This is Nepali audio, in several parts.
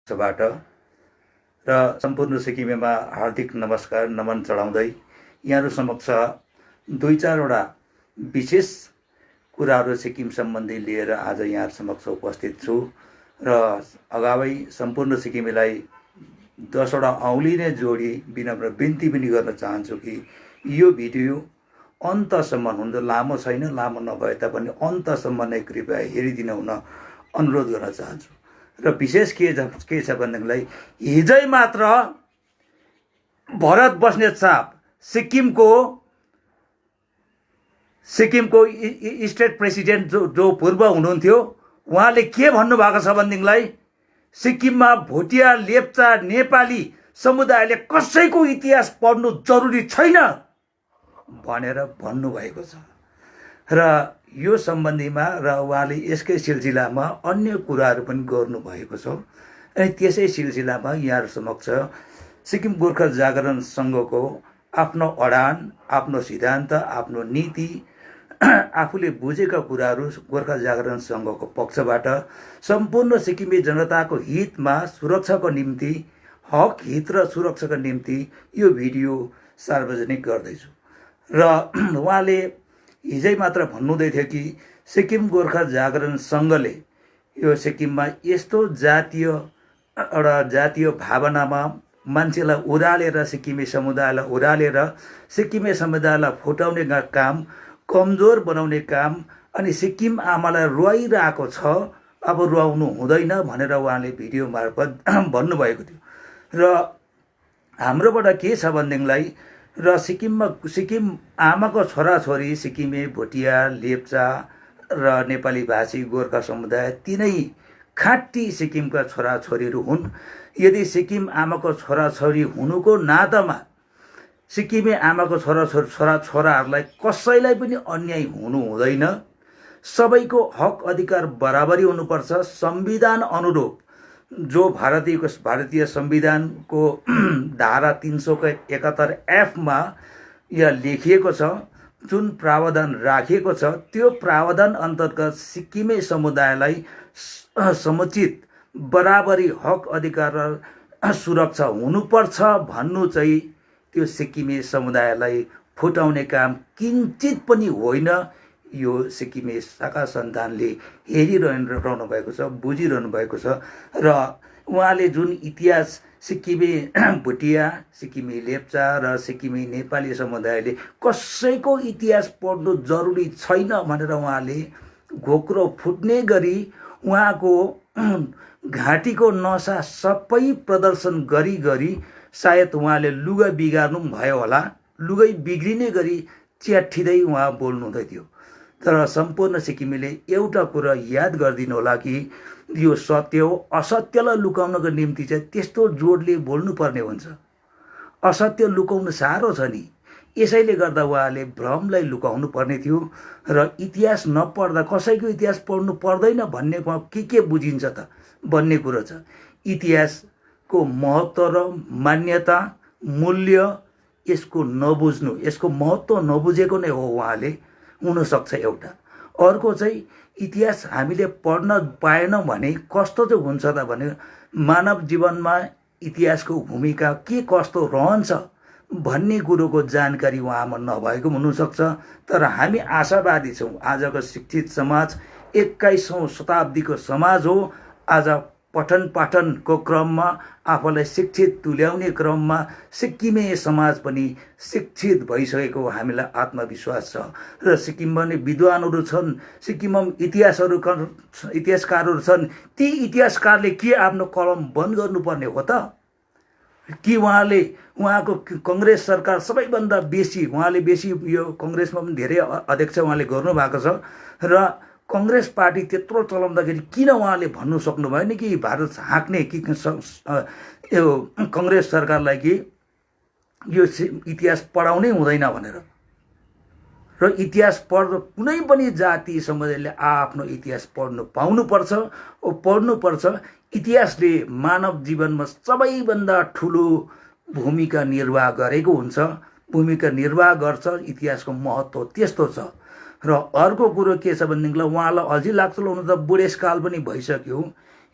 बाट र सम्पूर्ण सिक्किमेमा हार्दिक नमस्कार नमन चढाउँदै यहाँहरू समक्ष दुई चारवटा विशेष कुराहरू सिक्किम सम्बन्धी लिएर आज यहाँहरू समक्ष उपस्थित छु र अगावै सम्पूर्ण सिक्किमेलाई 10वटा औँलीले जोडी विनम्र बिन्ती पनि गर्न चाहन्छु कि यो भिडियो अन्तसम्म हुन लामो छैन, लामो नभए तापनि अन्तसम्म नै कृपया हेरिदिन हुन अनुरोध गर्न चाहन्छु। र विशेष के छ भनेदेखिलाई हिजै मात्र भरत बस्नेत साहब सिक्किमको स्टेट प्रेसिडेन्ट जो पूर्व हुनुहुन्थ्यो, उहाँले के भन्नुभएको छ भनेदेखिलाई सिक्किममा भोटिया, लेप्चा, नेपाली समुदायले कसैको इतिहास पढ्नु जरुरी छैन भनेर भन्नुभएको छ। र यो सम्बन्धीमा र उहाँले यसकै सिलसिलामा अन्य कुराहरू पनि गर्नुभएको छ। अनि त्यसै सिलसिलामा यहाँहरू समक्ष सिक्किम गोर्खा जागरण सङ्घको आफ्नो अडान, आफ्नो सिद्धान्त, आफ्नो नीति, आफूले बुझेका कुराहरू गोर्खा जागरण सङ्घको पक्षबाट सम्पूर्ण सिक्किमे जनताको हितमा सुरक्षाको निम्ति, हक हित र सुरक्षाको निम्ति यो भिडियो सार्वजनिक गर्दैछु। र उहाँले हिजै मात्र भन्नुहुँदै थियो कि सिक्किम गोर्खा जागरण सङ्घले यो सिक्किममा यस्तो जातीय भावनामा मान्छेलाई उडालेर, सिक्किमे समुदायलाई उडालेर, सिक्किमे समुदायलाई फुटाउने काम, कमजोर बनाउने काम, अनि सिक्किम आमालाई रुवाइरहेको छ, अब रुवाउनु हुँदैन भनेर उहाँले भिडियो मार्फत भन्नुभएको थियो। र हाम्रोबाट के छ भनेदेखिलाई र सिक्किम आमाको छोराछोरी सिक्किमे, भोटिया, लेप्चा र नेपाली भाषी गोर्खा समुदाय तिनै खाँटी सिक्किमका छोराछोरीहरू हुन्। यदि सिक्किम आमाको छोराछोरी हुनुको नातामा सिक्किमे आमाको छोराहरूलाई कसैलाई पनि अन्याय हुनु हुँदैन। सबैको हक अधिकार बराबरी हुनुपर्छ। संविधान अनुरूप जो भारतीय संविधानको धारा 371 मा यहाँ लेखिएको छ, जुन प्रावधान राखिएको छ, त्यो प्रावधान अन्तर्गत सिक्किमे समुदायलाई समुचित बराबरी हक अधिकार र सुरक्षा हुनुपर्छ भन्नु चाहिँ त्यो सिक्किमे समुदायलाई फुटाउने काम किञ्चित पनि होइन। यो सिक्किमे शाखा सन्तानले हेरिरहनु भएको छ, बुझिरहनु भएको छ। र उहाँले जुन इतिहास सिक्किमे भुटिया, सिक्किमे लेप्चा र सिक्किमे नेपाली समुदायले कसैको इतिहास पढ्नु जरुरी छैन भनेर उहाँले घोक्रो फुट्ने गरी उहाँको घाँटीको नसा सबै प्रदर्शन गरी सायद उहाँले लुगा बिगार्नु भयो होला, लुगै बिग्रिने गरी च्याठिँदै उहाँ बोल्नुहुँदै थियो। तर सम्पूर्ण सिक्किमेले एउटा कुरा याद गरिदिनु होला कि यो सत्य हो। असत्यलाई लुकाउनको निम्ति चाहिँ त्यस्तो जोडले बोल्नुपर्ने हुन्छ। असत्य लुकाउनु साह्रो छ नि, यसैले गर्दा उहाँले भ्रमलाई लुकाउनु पर्ने थियो। र इतिहास नपढ्दा कसैको इतिहास पढ्नु पर्दैन भन्नेमा के बुझिन्छ त भन्ने कुरो छ। इतिहासको महत्त्व र मान्यता, मूल्य यसको नबुझ्नु, यसको महत्त्व नबुझेको नै हो उहाँले, हुनसक्छ एउटा। अर्को चाहिँ इतिहास हामीले पढ्न पाएनौँ भने कस्तो चाहिँ हुन्छ त भने मानव जीवनमा इतिहासको भूमिका के कस्तो रहन्छ भन्ने कुरोको जानकारी उहाँमा नभएको हुनसक्छ। तर हामी आशावादी छौँ। आजको शिक्षित समाज 21औं शताब्दीको समाज हो। आज पठन पाठनको क्रममा आफूलाई शिक्षित तुल्याउने क्रममा सिक्किमे समाज पनि शिक्षित भइसकेको हामीलाई आत्मविश्वास छ। र सिक्किममा नै विद्वानहरू छन्, सिक्किममा इतिहासकारहरू छन्। ती इतिहासकारले के आफ्नो कलम बन्द गर्नुपर्ने हो त? कि उहाँको कङ्ग्रेस सरकार सबैभन्दा बेसी, उहाँले बेसी यो कङ्ग्रेसमा पनि धेरै अध्यक्ष उहाँले गर्नुभएको छ। र कङ्ग्रेस पार्टी त्यत्रो चलाउँदाखेरि किन उहाँले भन्नु सक्नु भएन कि भारत हाँक्ने कि यो कङ्ग्रेस सरकारलाई कि यो इतिहास पढाउनै हुँदैन भनेर? र इतिहास पढ्नु कुनै पनि जाति समुदायले आफ्नो इतिहास पढ्नु पाउनुपर्छ, पढ्नुपर्छ। इतिहासले मानव जीवनमा सबैभन्दा ठुलो भूमिका निर्वाह गरेको हुन्छ, भूमिका निर्वाह गर्छ। इतिहासको महत्त्व त्यस्तो छ। र अर्को कुरो के छ भनेदेखिलाई उहाँलाई अझै लाग्छ ल हुन त बुढेसकाल पनि भइसक्यो,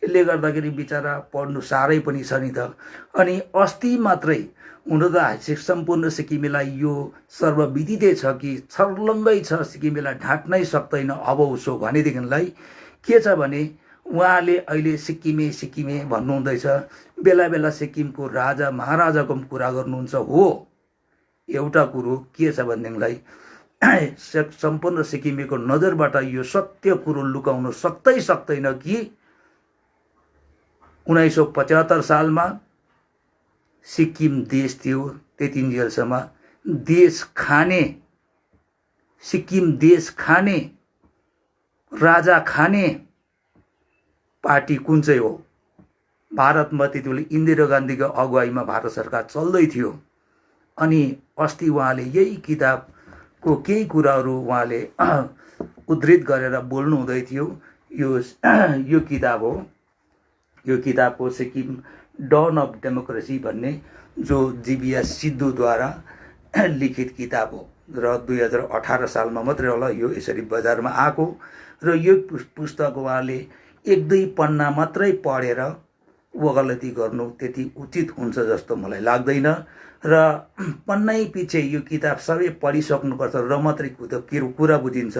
यसले गर्दाखेरि बिचरा पढ्नु साह्रै पनि छ नि त। अनि अस्ति मात्रै हुन त सम्पूर्ण सिक्किमेलाई यो सर्वविदितै छ कि छर्लङ्गै छ, सिक्किमेलाई ढाँट्नै सक्दैन अब उसो भनेदेखिलाई के छ भने उहाँले अहिले सिक्किमे सिक्किमे भन्नुहुँदैछ, बेला बेला सिक्किमको राजा महाराजाको कुरा गर्नुहुन्छ। हो, एउटा कुरो के छ भनेदेखिलाई सम्पूर्ण सिक्किमेको नजरबाट यो सत्य कुरो लुकाउन सक्दैन कि 1975 सालमा सिक्किम देश थियो, त्यतिन्जेलसम्म देश खाने, सिक्किम देश खाने, राजा खाने पार्टी कुन चाहिँ हो? भारतमा त्यति बेला इन्दिरा गान्धीको अगुवाईमा भारत सरकार चल्दै थियो। अनि अस्ति उहाँले यही किताबको केही कुराहरू उहाँले उद्धृत गरेर बोल्नु हुँदै थियो। यो किताब हो, यो किताबको सिक्किम डन अफ डेमोक्रेसी भन्ने जो जीबीएस सिद्धुद्वारा लिखित किताब हो र 2018 सालमा मात्रै होला यो यसरी बजारमा आएको। र यो पुस्तक उहाँले 1-2 पन्ना मात्रै पढेर वकालती गर्नु त्यति उचित हुन्छ जस्तो मलाई लाग्दैन। र पन्नै पछि यो किताब सबै पढिसक्नुपर्छ र मात्रै कुरा बुझिन्छ।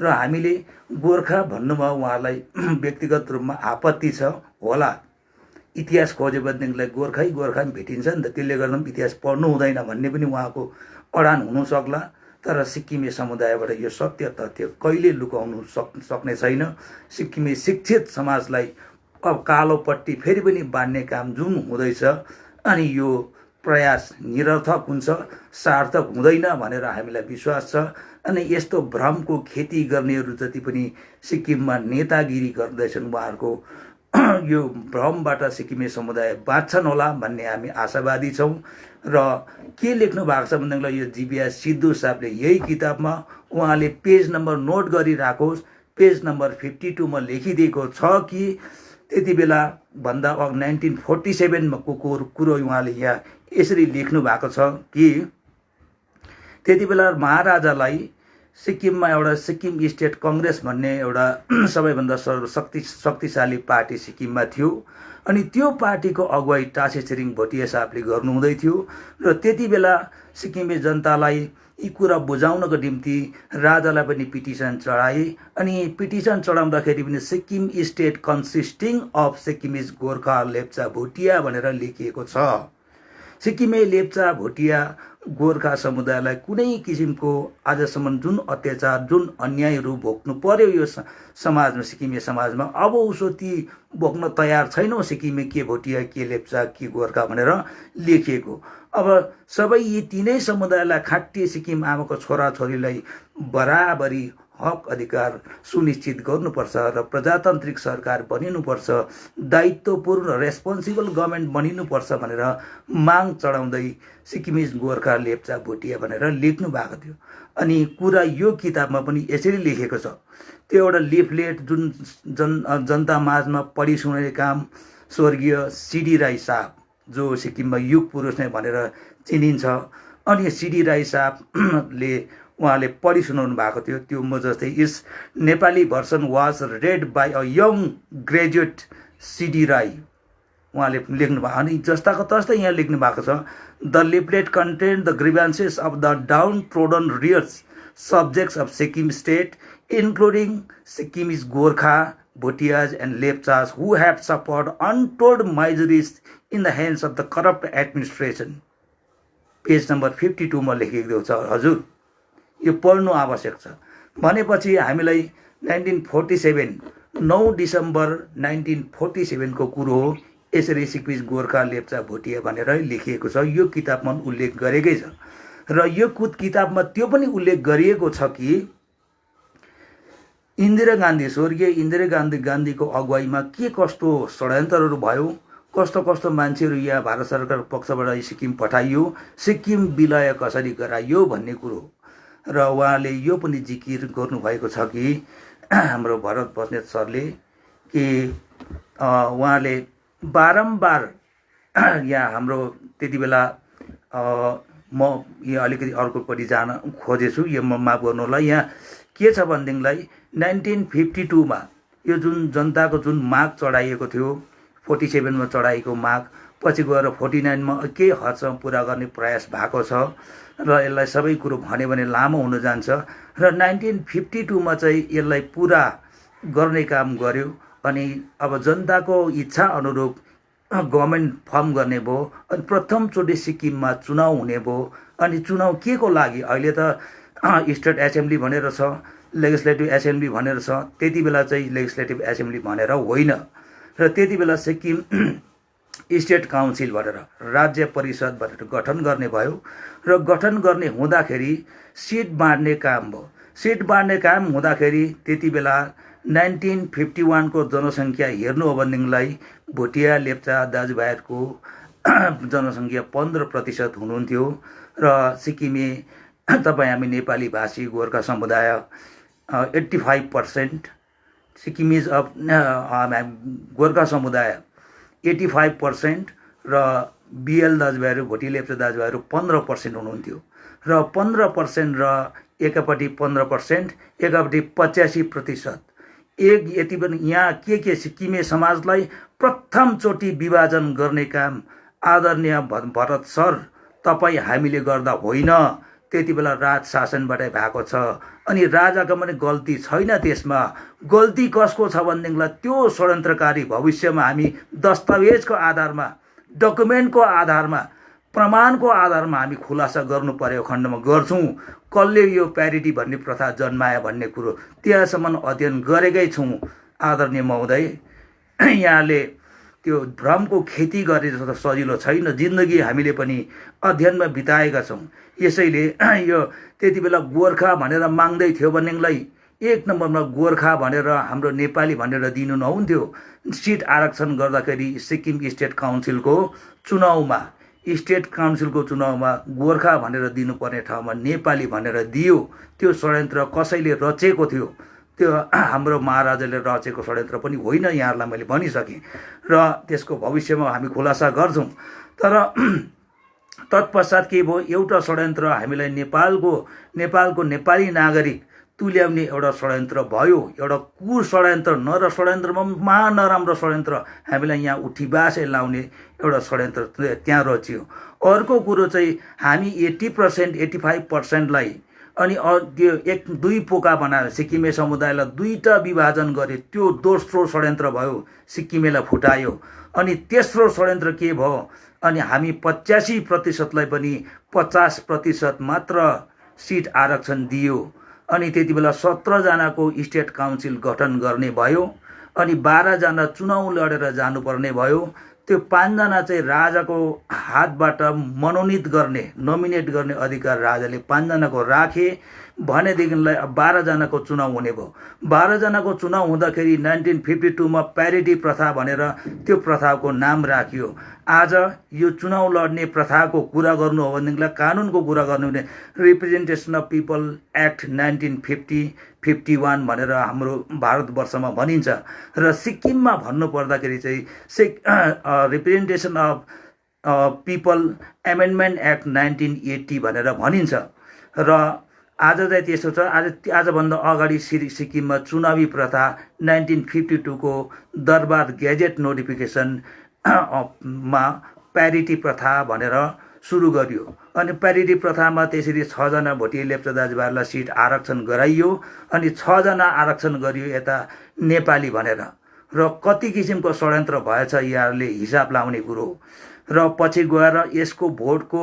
र हामीले गोर्खा भन्नुमा उहाँलाई व्यक्तिगत रूपमा आपत्ति छ होला, इतिहास खोज्यो भनेदेखिलाई गोर्खा भेटिन्छ नि त, त्यसले गर्दा पनि इतिहास पढ्नु हुँदैन भन्ने पनि उहाँको अडान हुन सक्ला। तर सिक्किमे समुदायबाट यो सत्य तथ्य कहिले लुकाउनु सक्ने छैन। सिक्किमे शिक्षित समाजलाई अब कालो पट्टी फेरि पनि बाँड्ने काम जुन हुँदैछ, अनि यो प्रयास निरर्थक हुन्छ, सार्थक हुँदैन भनेर हामीलाई विश्वास छ। अनि यस्तो भ्रमको खेती गर्नेहरू जति पनि सिक्किममा नेतागिरी गर्दैछन् उहाँहरूको यो भ्रमबाट सिक्किमे समुदाय बाँच्छन् होला भन्ने हामी आशावादी छौँ। र के लेख्नु भएको छ भनेदेखिलाई यो जीबीएस सिद्धु साहबले यही किताबमा उहाँले पेज नम्बर नोट गरिराखोस्, पेज नम्बर 52 मा लेखिदिएको छ कि त्यति बेला भन्दा 1947 मा कुरो उहाँले यहाँ यसरी लेख्नु भएको छ कि त्यति बेला महाराजालाई सिक्किममा एउटा सिक्किम स्टेट कांग्रेस भन्ने एउटा सबैभन्दा शक्तिशाली पार्टी सिक्किममा थियो। अनि त्यो पार्टीको अगुवाई टासी छिरिङ भोटिया साहबले गर्नुहुँदै थियो। र त्यति बेला सिक्किमे जनतालाई यी कुरा बुझाउनको निम्ति राजालाई पनि पिटिसन चढाए। अनि पिटिसन चढाउँदाखेरि पनि Sikkim state consisting of Sikkimese Gorkha Lepcha Bhutia भनेर लेखिएको छ। सिक्किमे लेप्चा भोटिया गोर्खा समुदायलाई कुनै किसिमको आजसम्म जुन अत्याचार जुन अन्यायहरू भोग्नु पर्यो यो समाजमा, सिक्किमे समाजमा, अब उसो ती भोग्न तयार छैनौँ सिक्किमे के भोटिया के लेप्चा के गोर्खा भनेर लेखिएको। अब सबै यी तीनै समुदायलाई खाटी सिक्किम आमाको छोराछोरीलाई बराबरी हक अधिकार सुनिश्चित गर्नुपर्छ र प्रजातान्त्रिक सरकार बनिनुपर्छ, दायित्वपूर्ण रेस्पोन्सिबल गभर्मेन्ट बनिनुपर्छ भनेर माग चढाउँदै सिक्किमिज गोर्खा लेप्चा भोटिया भनेर लेख्नु भएको थियो। अनि कुरा यो किताबमा पनि यसरी लेखेको छ। त्यो एउटा लिफलेट जुन जनता माझमा पढि सुनाउने काम स्वर्गीय सिडी राई साहब जो सिक्किममा युग पुरुष नै भनेर चिनिन्छ, अनि सिडी राई साहबले उहाँले पढि सुनाउनु भएको थियो। त्यो म जस्तै this Nepali version was read by a young graduate CD Rai उहाँले लेख्नु भएको। अनि जस्ताको तस्तै यहाँ लेख्नु भएको छ, the leaflet content the grievances of the downtrodden rears subjects of Sikkim state including Sikkimese Gorkha Bhutias and Lepchas who have suffered untold miseries in the hands of the corrupt administration. Page number 52 मा लेखिएको छ। हजुर यो पढ्नु आवश्यक छ। भनेपछि हामीलाई 1947 9 डिसेम्बर 1947 को कुरो हो। यसरी सिक्किमिज गोर्खा लेप्चा भोटिया भनेर लेखिएको छ, यो किताबमा उल्लेख गरेकै छ। र यो किताबमा त्यो पनि उल्लेख गरिएको छ कि इन्दिरा गान्धी स्वर्गीय इन्दिरा गान्धीको अगुवाईमा के कस्तो षड्यन्त्रहरू भयो, कस्तो कस्तो मान्छेहरू यहाँ भारत सरकार पक्षबाट सिक्किम पठाइयो, सिक्किम विलय कसरी गराइयो भन्ने कुरो। र उहाँले यो पनि जिकिर गर्नुभएको छ कि हाम्रो भरत बस्नेत सरले कि उहाँले बारम्बार यहाँ हाम्रो त्यति बेला म यहाँ अलिकति अर्कोपट्टि जान खोजेछु, यो म माफ गर्नु होला। यहाँ के छ भनेदेखिलाई 1952 मा यो जुन जनताको जुन माग चढाइएको थियो 47 मा चढाइएको माग पछि गएर 49 मा केही हदसम्म पुरा गर्ने प्रयास भएको छ र यसलाई सबै कुरो भन्यो भने लामो हुन जान्छ र 1952 मा चाहिँ यसलाई पुरा गर्ने काम गर्यो अनि अब जनताको इच्छा अनुरूप गभर्नमेन्ट फर्म गर्ने भयो अनि प्रथमचोटि सिक्किममा चुनाव हुने भयो अनि चुनाव के को लागि अहिले त स्टेट एसेम्ब्ली भनेर छ लेजिस्लेटिभ एसेम्ब्ली भनेर छ त्यति बेला चाहिँ लेजिस्लेटिभ एसेम्ब्ली भनेर होइन र त्यति बेला सिक्किम स्टेट काउन्सिल भनेर राज्य परिषद भनेर गठन गर्ने भयो र गठन गर्ने हुँदाखेरि सिट बाँड्ने काम भयो सिट बाँड्ने काम हुँदाखेरि त्यति बेला 1951 को जनसङ्ख्या हेर्नु हो भनेदेखिलाई भोटिया लेप्चा दाजुभाइहरूको जनसङ्ख्या 15% हुनुहुन्थ्यो र सिक्किमे तपाईँ हामी नेपाली भाषी गोर्खा समुदाय 85% सिक्किमिज अफ गोर्खा समुदाय 85% र बिएल दाजुभाइहरू भोटिया लेप्चा दाजुभाइहरू 15% हुनुहुन्थ्यो र 15% र एकपट्टि 15% एकपट्टि 85%। एक यति पनि यहाँ के सिक्किमे समाजलाई प्रथमचोटि विभाजन गर्ने काम आदरणीय भरत सर तपाईँ हामीले गर्दा होइन त्यति बेला राज शासनबाटै भएको छ अनि राजाको पनि गल्ती छैन त्यसमा गल्ती कसको छ भनेदेखिलाई त्यो षड्यन्त्रकारी भविष्यमा हामी दस्तावेजको आधारमा डकुमेन्टको आधारमा प्रमाणको आधारमा हामी खुलासा गर्नु पर्यो खण्डमा गर्छौँ कसले यो प्यारिटी भन्ने प्रथा जन्मायो भन्ने कुरो त्यहाँसम्म अध्ययन गरेकै छौँ आदरणीय महोदय यहाँले त्यो भ्रमको खेती गरे जस्तो सजिलो छैन जिन्दगी हामीले पनि अध्ययनमा बिताएका छौँ यसैले यो त्यति बेला गोर्खा भनेर माग्दै थियो भनेदेखिलाई एक नम्बरमा गोर्खा भनेर हाम्रो नेपाली भनेर दिनु नहुन्थ्यो सिट आरक्षण गर्दाखेरि सिक्किम स्टेट काउन्सिलको चुनावमा स्टेट काउन्सिलको चुनावमा गोर्खा भनेर दिनुपर्ने ठाउँमा नेपाली भनेर दियो त्यो षड्यन्त्र कसैले रचेको थियो त्यो हाम्रो महाराजाले रचेको षड्यन्त्र पनि होइन यहाँहरूलाई मैले भनिसकेँ र त्यसको भविष्यमा हामी खुलासा गर्छौँ तर तत्पश्चात के भयो एउटा षड्यन्त्र हामीलाई नेपालको नेपाली नागरिक तुल्याउने एउटा षड्यन्त्र भयो एउटा षड्यन्त्र नर षड्यन्त्रमा महानराम्रो षड्यन्त्र हामीलाई यहाँ उठीबासै लाउने एउटा षड्यन्त्र त्यहाँ रच्यो अर्को कुरो चाहिँ हामी 80% 85%लाई अनि त्यो एक दुई पोका बनाएर सिक्किमे समुदायलाई दुईटा विभाजन गरे त्यो दोस्रो षड्यन्त्र भयो सिक्किमेलाई फुटायो अनि तेस्रो षड्यन्त्र के भयो अनि हामी 85%लाई पनि 50% मात्र सिट आरक्षण दियो अनि त्यति बेला 17 जनाको स्टेट काउन्सिल गठन गर्ने भयो अनि 12 जना चुनाव लडेर जानुपर्ने भयो त्यो 5 जना चाहिँ राजाको हातबाट मनोनित गर्ने नोमिनेट गर्ने अधिकार राजाले 5 जनाको राखे भनेदेखिलाई 12 जनाको चुनाव हुने भयो 12 जनाको चुनाव हुँदाखेरि 1952 मा प्यारिटी प्रथा भनेर त्यो प्रथाको नाम राखियो आज यो चुनाव लड्ने प्रथाको कुरा गर्नु हो भनेदेखिलाई कानुनको कुरा गर्नु भने रिप्रेजेन्टेसन अफ पिपल एक्ट 1951 भनेर हाम्रो भारतवर्षमा भनिन्छ र सिक्किममा भन्नु पर्दाखेरि चाहिँ representation of people amendment act 1980 भनेर भनिन्छ र आज चाहिँ त्यस्तो छ आजभन्दा अगाडि सिक्किममा चुनावी प्रथा 1952 को दरबार गेजेट नोटिफिकेसन मा प्यारिटी प्रथा भनेर सुरु गरियो अनि प्यारिटी प्रथामा त्यसरी 6 जना भोटिया लेप्चा दाजुभाइहरूलाई सिट आरक्षण गराइयो अनि 6 जना आरक्षण गरियो यता नेपाली भनेर र कति किसिमको षड्यन्त्र भएछ यहाँहरूले हिसाब लाउने कुरो र पछि गएर यसको भोटको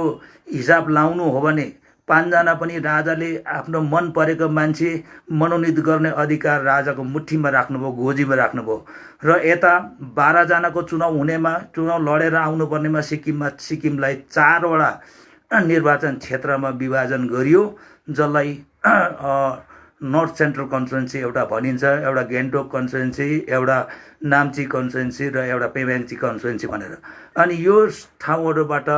हिसाब लाउनु हो भने 5 जना पनि राजाले आफ्नो मन परेको मान्छे मनोनित गर्ने अधिकार राजाको मुठीमा राख्नुभयो गोजीमा राख्नुभयो र यता 12 जनाको चुनाव हुनेमा चुनाव लडेर आउनुपर्नेमा सिक्किमलाई 4 वटा निर्वाचन क्षेत्रमा विभाजन गरियो जसलाई नर्थ सेन्ट्रल कन्स्टिट्युन्सी एउटा भनिन्छ एउटा गेन्टोक कन्स्टिट्युन्सी एउटा नाम्ची कन्स्टिट्युन्सी र एउटा पेम्याङ्ची कन्स्टिट्युन्सी भनेर अनि यो ठाउँहरूबाट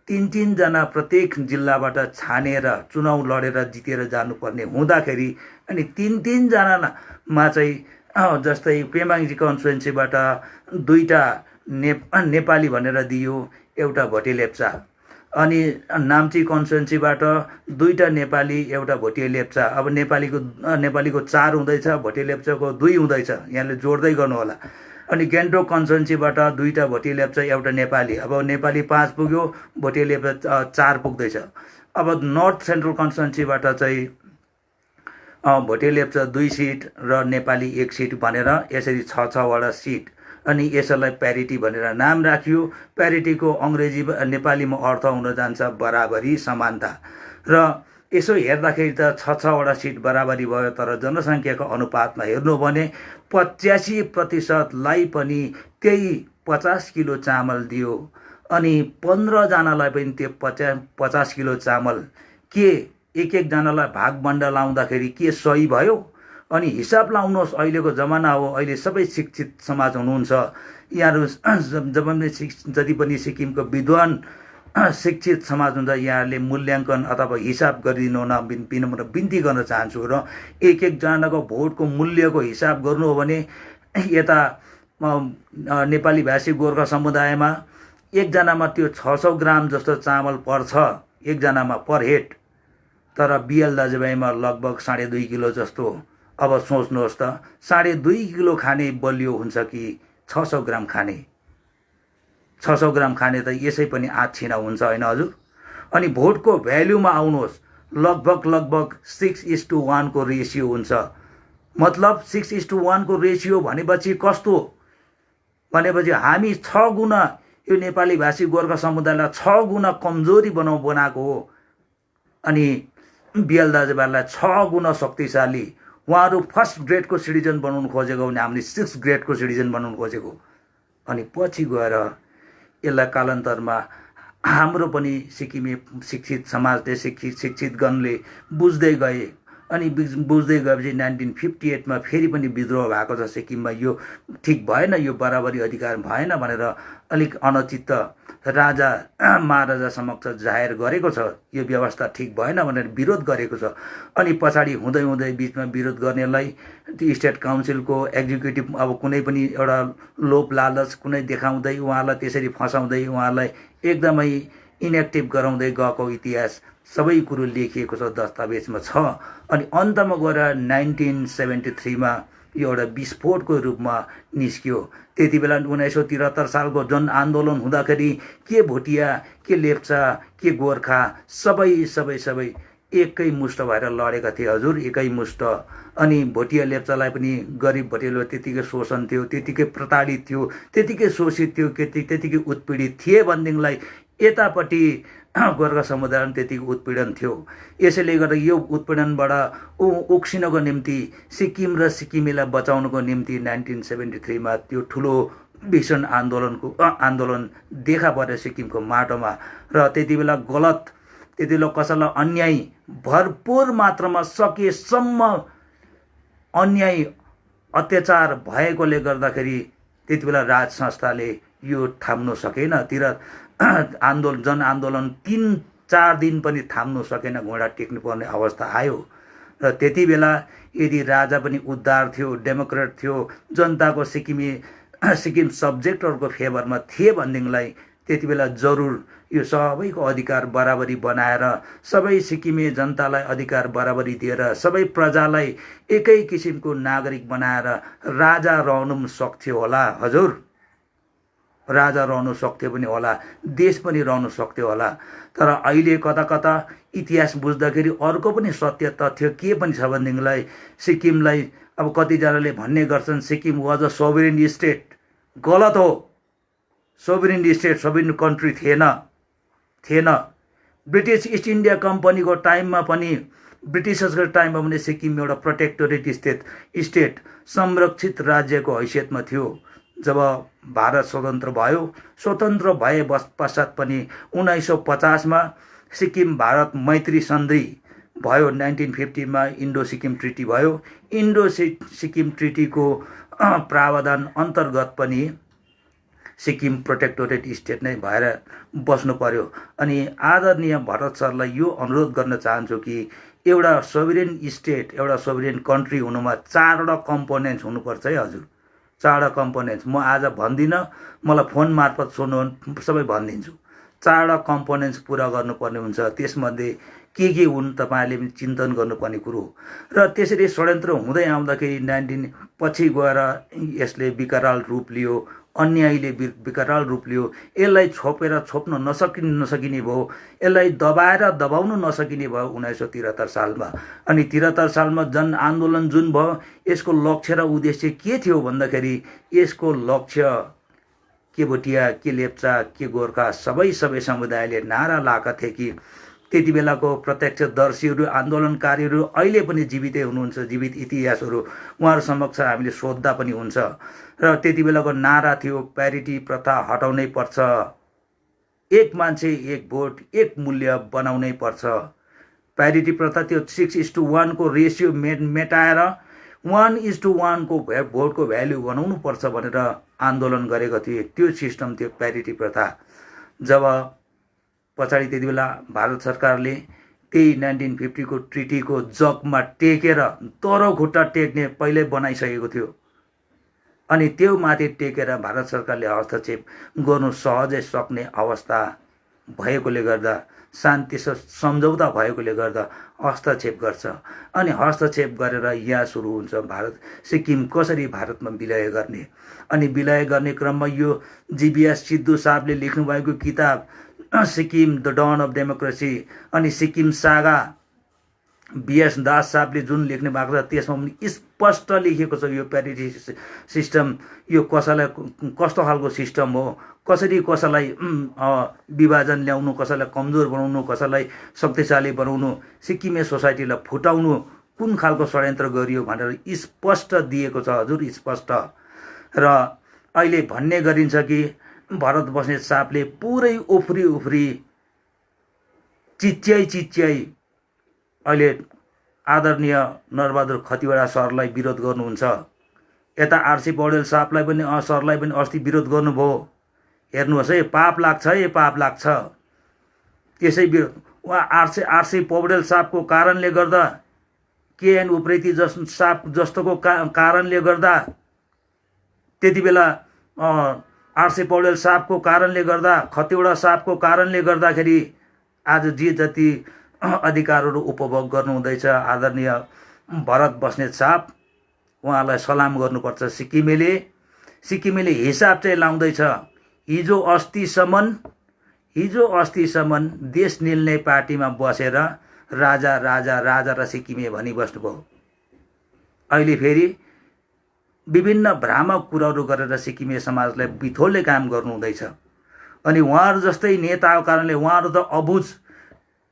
3-3 जना प्रत्येक जिल्लाबाट छानेर चुनाव लडेर जितेर जानुपर्ने हुँदाखेरि अनि 3-3 जनामा चाहिँ जस्तै पेम्याङ्ची कन्स्टिट्युन्सीबाट 2टा नेपाली भनेर दियो एउटा भोटे लेप्चा अनि नाम्ची कन्स्टिट्युन्सीबाट 2टा नेपाली एउटा भोटिया लेप्चा, अब नेपालीको 4 हुँदैछ, भोटिया लेप्चाको 2 हुँदैछ, यहाँले जोड्दै गर्नु होला। अनि गान्तोक कन्स्टिट्युन्सीबाट 2टा भोटिया लेप्चा एउटा नेपाली, अब नेपाली 5 पुग्यो, भोटिया लेप्चा 4 पुग्दैछ। अब नर्थ सेन्ट्रल कन्स्टिट्युन्सीबाट चाहिँ भोटिया लेप्चा 2 सिट र नेपाली 1 सिट भनेर यसरी 6 वटा सिट, अनि यसलाई प्यारिटी भनेर नाम राखियो। प्यारिटीको अङ्ग्रेजी नेपालीमा अर्थ हुन जान्छ बराबरी, समानता। र यसो हेर्दाखेरि त 6 वटा सिट बराबरी भयो, तर जनसङ्ख्याको अनुपातमा हेर्नु हो भने 85%लाई पनि त्यही 50 किलो चामल दियो, अनि 15 जनालाई पनि त्यो 50 किलो चामल के एक जनालाई भागबण्डा लाउँदाखेरि के सही भयो? अनि हिसाब लाउनुहोस्, अहिलेको जमाना हो, अहिले सबै शिक्षित समाज हुनुहुन्छ यहाँहरू, जति पनि सिक्किमको विद्वान शिक्षित समाज हुन्छ, यहाँहरूले मूल्याङ्कन अथवा हिसाब गरिदिनु न बिन्ती गर्न चाहन्छु। र एक जनाको भोटको मूल्यको हिसाब गर्नु हो भने यता नेपाली भाषी गोर्खा समुदायमा एकजनामा त्यो 600 ग्राम जस्तो चामल पर्छ एकजनामा पर हेड, तर बिएल दाजुभाइमा लगभग 2.5 किलो जस्तो। अब सोच्नुहोस् त, 2.5 किलो खाने बलियो हुन्छ कि 600 ग्राम खाने? 600 ग्राम खाने त यसै पनि आछिना हुन्छ, होइन हजुर? अनि भोटको भ्याल्युमा आउनुहोस्, लगभग 6:1 को रेसियो हुन्छ। मतलब 6:1 को रेसियो भनेपछि कस्तो भनेपछि हामी 6 गुणा यो नेपाली भाषी गोर्खा समुदायलाई 6 गुणा कमजोरी बनाएको हो, अनि बिएल दाजुभाइलाई 6 गुणा शक्तिशाली। उहाँहरू फर्स्ट ग्रेडको सिटिजन बनाउनु खोजेको भने हामीले 6 ग्रेडको सिटिजन बनाउनु खोजेको। अनि पछि गएर यसलाई कालान्तरमा हाम्रो पनि सिक्किमे शिक्षित समाजले शिक्षितगणले बुझ्दै गए, अनि बुझ्दै गएपछि 1958मा फेरि पनि विद्रोह भएको छ सिक्किममा। यो ठिक भएन, यो बराबरी अधिकार भएन भनेर अलिक अनचित्त राजा महाराजा समक्ष जाहेर गरेको छ, यो व्यवस्था ठिक भएन भनेर विरोध गरेको छ। अनि पछाडि हुँदै हुँदै बिचमा विरोध गर्नेलाई त्यो स्टेट काउन्सिलको एक्जिक्युटिभ अब कुनै पनि एउटा लोभ लालच कुनै देखाउँदै उहाँलाई त्यसरी फसाउँदै उहाँलाई एकदमै इनएक्टिभ गराउँदै गएको इतिहास सबै कुरो लेखिएको छ, दस्तावेजमा छ। अनि अन्तमा गएर 1973मा यो एउटा विस्फोटको रूपमा निस्कियो। त्यति बेला 1973 सालको जनआन्दोलन हुँदाखेरि के भोटिया, के लेप्चा, के गोर्खा सबै एकै मुष्ट भएर लडेका थिए हजुर, एकै मुष्ट। अनि भोटिया लेप्चालाई पनि गरिब भोटियाले त्यतिकै शोषण थियो, त्यतिकै प्रताडित थियो, त्यतिकै शोषित थियो, त्यतिकै उत्पीडित थिए भनेदेखिलाई यतापट्टि गोर्खा समुदाय त्यतिको उत्पीडन थियो। यसैले गर्दा यो उत्पीडनबाट उक्सिनको निम्ति सिक्किम र सिक्किमेलाई बचाउनको निम्ति 1973मा त्यो ठुलो भीषण आन्दोलन देखा पर्यो सिक्किमको माटोमा। र त्यति बेला त्यति बेला कसैलाई अन्याय भरपुर मात्रामा सकेसम्म अन्याय अत्याचार भएकोले गर्दाखेरि त्यति बेला राज संस्थाले यो थाम्नु सकेन। जनआन्दोलन 3-4 दिन पनि थाम्नु सकेन, घोडा टेक्नु पर्ने अवस्था आयो। र त्यति बेला यदि राजा पनि उद्धार थियो, डेमोक्रेट थियो, जनताको सिक्किम सब्जेक्टहरूको फेभरमा थिए भनेदेखिलाई त्यति बेला जरुर यो सबैको अधिकार बराबरी बनाएर, सबै सिक्किमे जनतालाई अधिकार बराबरी दिएर, सबै प्रजालाई एकै किसिमको नागरिक बनाएर राजा रहनु सक्थ्यो होला हजुर, राजा रहनु सक्थ्यो पनि होला, देश पनि रहनु सक्थ्यो होला। तर अहिले कता कता इतिहास बुझ्दाखेरि अर्को पनि सत्य तथ्य के पनि छ भनेदेखिलाई सिक्किमलाई अब कतिजनाले भन्ने गर्छन् सिक्किम वाज अ सोभरेन स्टेट। गलत हो, सोभरेन स्टेट सोभरेन कन्ट्री थिएन। ब्रिटिस इस्ट इन्डिया कम्पनीको टाइममा पनि, ब्रिटिसर्सको टाइममा पनि सिक्किम एउटा प्रोटेक्टोरेट स्टेट संरक्षित राज्यको हैसियतमा थियो। जब भारत स्वतन्त्र भए पश्चात पनि 1950मा सिक्किम भारत मैत्री सन्धि भयो। 1950मा इन्डो सिक्किम ट्रिटी भयो। इन्डो सिक्किम ट्रिटीको प्रावधान अन्तर्गत पनि सिक्किम प्रोटेक्टोरेट स्टेट नै भएर बस्नु पर्यो। अनि आदरणीय भरत सरलाई यो अनुरोध गर्न चाहन्छु कि एउटा सोभरेन स्टेट, एउटा सोभरेन कन्ट्री हुनुमा 4वटा कम्पोनेन्ट्स हुनुपर्छ है हजुर, 4वटा कम्पोनेन्ट्स। म आज भन्दिनँ, मलाई फोन मार्फत सोध्नु सबै भनिदिन्छु। 4वटा कम्पोनेन्ट्स पुरा गर्नुपर्ने हुन्छ। त्यसमध्ये के हुन् तपाईँहरूले चिन्तन गर्नुपर्ने कुरो हो। र त्यसरी षड्यन्त्र हुँदै आउँदाखेरि 19 पछि गएर यसले विकराल रूप लियो, अन्यायले विकराल रूप लियो। यसलाई छोप्न नसकिने भयो, यसलाई दबाउन नसकिने भयो 1973 सालमा। अनि 73 सालमा जनआन्दोलन जुन भयो, यसको लक्ष्य र उद्देश्य के थियो भन्दाखेरि यसको लक्ष्य के भोटिया, के लेप्चा, के गोर्खा सबै समुदायले नारा लाएका थिए कि त्यति बेलाको प्रत्यक्षदर्शीहरू, आन्दोलनकारीहरू अहिले पनि जीवितै हुनुहुन्छ, जीवित इतिहासहरू उहाँहरू समक्ष हामीले सोध्दा पनि हुन्छ। र त्यति बेलाको नारा थियो प्यारिटी प्रथा हटाउनै पर्छ, एक मान्छे एक भोट एक मूल्य बनाउनै पर्छ। प्यारिटी प्रथा त्यो 6:1 को रेसियो मेटाएर 1:1 को भोटको भ्याल्यु बनाउनु पर्छ भनेर आन्दोलन गरेको थिए। त्यो सिस्टम थियो प्यारिटी प्रथा। जब पछाडि त्यति बेला भारत सरकारले त्यही 1950 को ट्रिटीको जगमा टेकेर तरो खुट्टा टेक्ने पहिल्यै बनाइसकेको थियो। अनि त्यो माथि टेकेर भारत सरकारले हस्तक्षेप गर्नु सहजै सक्ने अवस्था भएकोले गर्दा, शान्ति सम्झौता भएकोले गर्दा हस्तक्षेप गर्छ। अनि हस्तक्षेप गरेर यहाँ सुरु हुन्छ भारत सिक्किम कसरी भारतमा विलय गर्ने। अनि विलय गर्ने क्रममा यो जीबीएस सिद्धू साहबले लेख्नुभएको किताब Sikkim the done of democracy, अनि सिक्किम सागा बीएस दास साहबले जुन लेख्नु भएको छ त्यसमा पनि स्पष्ट लेखेको छ यो प्यारिटी सिस्टम यो कसैलाई कस्तो खालको सिस्टम हो, कसरी कसैलाई विभाजन ल्याउनु, कसैलाई कमजोर बनाउनु, कसैलाई शक्तिशाली बनाउनु, सिक्किमे सोसाइटीलाई फुटाउनु कुन खालको षड्यन्त्र गरियो भनेर स्पष्ट दिएको छ हजुर, स्पष्ट। र अहिले भन्ने गरिन्छ कि भरत बस्नेत साहबले पुरै उफ्री चिच्याई अहिले आदरणीय नरबहादुर खतिवडा सरलाई विरोध गर्नुहुन्छ। यता आरसी पौडेल साहबलाई पनि सरलाई पनि अस्ति विरोध गर्नुभयो। हेर्नुहोस् है, पाप लाग्छ है, पाप लाग्छ। त्यसै विरोध उहाँ आरसी पौडेल साहबको कारणले गर्दा, केएन उप्रेती साहब जस्तोको कारणले गर्दा, त्यति बेला आरसी पौडेल साहबको कारणले गर्दा, खतिवडा साहबको कारणले गर्दाखेरि आज जे जति अधिकारहरू उपभोग गर्नुहुँदैछ आदरणीय भरत बस्नेत साहब, उहाँलाई सलाम गर्नुपर्छ। सिक्किमेले हिसाब चाहिँ लाउँदैछ। हिजो अस्तिसम्म देश निल्ने पार्टीमा बसेर राजा र सिक्किमे भनिबस्नुभयो। अहिले फेरि विभिन्न भ्रामक कुराहरू गरेर सिक्किमे समाजलाई बिथोल्ने काम गर्नुहुँदैछ। अनि उहाँहरू जस्तै नेताको कारणले, उहाँहरू त अबुझ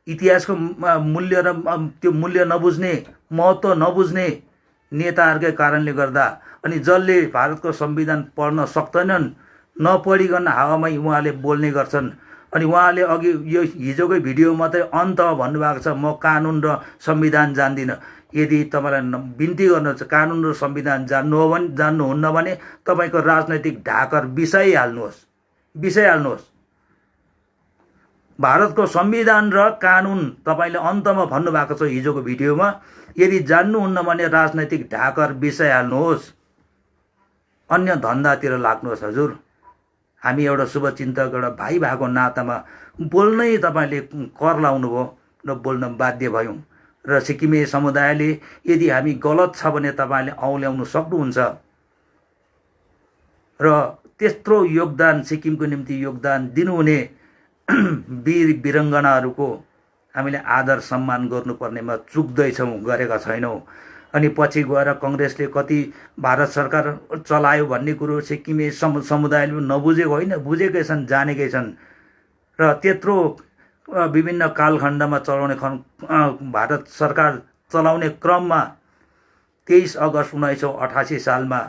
इतिहासको मूल्य र त्यो मूल्य नबुझ्ने, महत्त्व नबुझ्ने नेताहरूकै कारणले गर्दा, अनि जसले भारतको संविधान पढ्न सक्दैनन्, नपढिकन हावामै उहाँले बोल्ने गर्छन्। अनि उहाँले अघि यो हिजोकै भिडियो मात्रै अन्त भन्नुभएको छ, म कानुन र संविधान जान्दिनँ। यदि तपाईँलाई बिन्ती गर्नु छ कानुन र संविधान जान्नुहुन्न भने तपाईँको राजनैतिक ढाकर बिसाइहाल्नुहोस्। भारतको संविधान र कानुन तपाईँले अन्तमा भन्नुभएको छ हिजोको भिडियोमा। यदि जान्नुहुन्न भने राजनैतिक ढाकर बिसाइहाल्नुहोस्, अन्य धन्दातिर लाग्नुहोस् हजुर। हामी एउटा शुभचिन्तक, एउटा भाइ भएको नातामा बोल्नै तपाईँले कर लाउनुभयो र बोल्न बाध्य भयौँ। र सिक्किमे समुदायले यदि हामी गलत छ भने तपाईँले औल्याउन सक्नुहुन्छ। र त्यत्रो योगदान, सिक्किमको निम्ति योगदान दिनुहुने वीर वीरङ्गनाहरूको हामीले आदर सम्मान गर्नुपर्नेमा चुक्दैछौँ, गरेका छैनौँ। अनि पछि गएर कङ्ग्रेसले कति भारत सरकार चलायो भन्ने कुरो सिक्किमे समुदायले नबुझेको होइन, बुझेकै छन्, जानेकै छन्। र त्यत्रो विभिन्न कालखण्डमा चलाउने भारत सरकार चलाउने क्रममा 23 अगस्त 1988 सालमा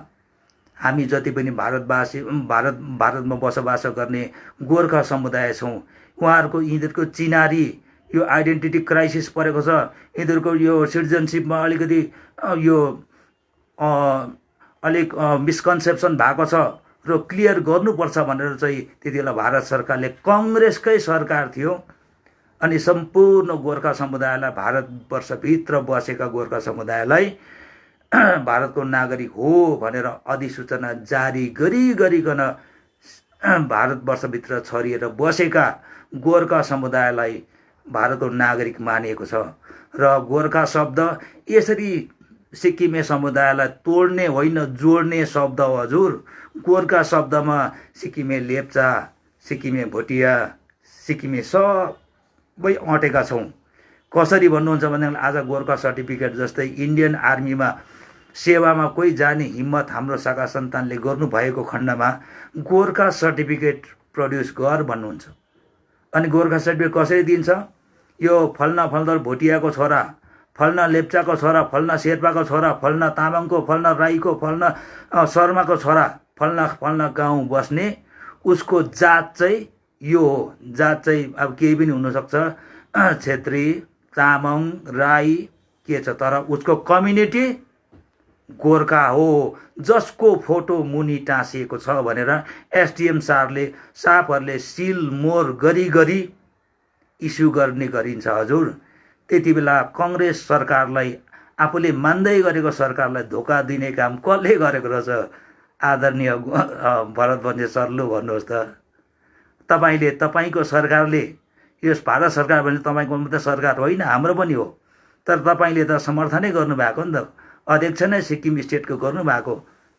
हामी जति पनि भारतमा बसोबास गर्ने गोर्खा समुदाय छौँ, यिनीहरूको चिनारी यो आइडेन्टिटी क्राइसिस परेको छ। यिनीहरूको यो सिटिजनसिपमा अलिकति यो अलिक मिसकन्सेप्सन भएको छ र क्लियर गर्नुपर्छ भनेर चाहिँ त्यति बेला भारत सरकारले, कङ्ग्रेसकै सरकार थियो, अनि सम्पूर्ण गोर्खा समुदायलाई, भारतवर्षभित्र बसेका गोर्खा समुदायलाई भारतको नागरिक हो भनेर अधिसूचना जारी गरिकन भारतवर्षभित्र छरिएर बसेका गोर्खा समुदायलाई भारतको नागरिक मानिएको छ र गोर्खा शब्द यसरी सिक्किमे समुदायलाई तोड्ने होइन जोड्ने शब्द हो हजुर। गोर्खा शब्दमा सिक्किमे लेप्चा, सिक्किमे भोटिया, सिक्किमे सबै अँटेका छौँ। कसरी भन्नुहुन्छ भने आज गोर्खा सर्टिफिकेट जस्तै इन्डियन आर्मीमा सेवामा कोही जाने हिम्मत हाम्रो शाखा सन्तानले गर्नुभएको खण्डमा गोर्खा सर्टिफिकेट प्रड्युस गर भन्नुहुन्छ। अनि गोर्खा सर्टिफिकेट कसरी दिन्छ? यो फल्ना फल्दर भोटियाको छोरा, फल्ना लेप्चाको छोरा, फल्ना शेर्पाको छोरा, फल्ना तामाङको, फल्ना राईको, फल्ना शर्माको छोरा, फल्ना फल्ना गाउँ बस्ने उसको जात चाहिँ यो हो। जात चाहिँ अब केही पनि हुनसक्छ, छेत्री, तामाङ, राई के छ, तर उसको कम्युनिटी गोर्खा हो, जसको फोटो मुनि टाँसिएको छ भनेर एसडिएम साहबहरूले सिल मोर गरी इस्यु गर्ने गरिन्छ हजुर। त्यति बेला कङ्ग्रेस सरकारलाई, आफूले मान्दै गरेको सरकारलाई धोका दिने काम कसले गरेको रहेछ? आदरणीय भरत बन्जे सर, लु भन्नुहोस् त। तपाईँले, तपाईँको सरकारले, यो भारत सरकार भने तपाईँको मात्रै सरकार होइन, हाम्रो पनि हो, तर तपाईँले त समर्थनै गर्नुभएको नि त, अध्यक्ष नै सिक्किम स्टेटको गर्नुभएको।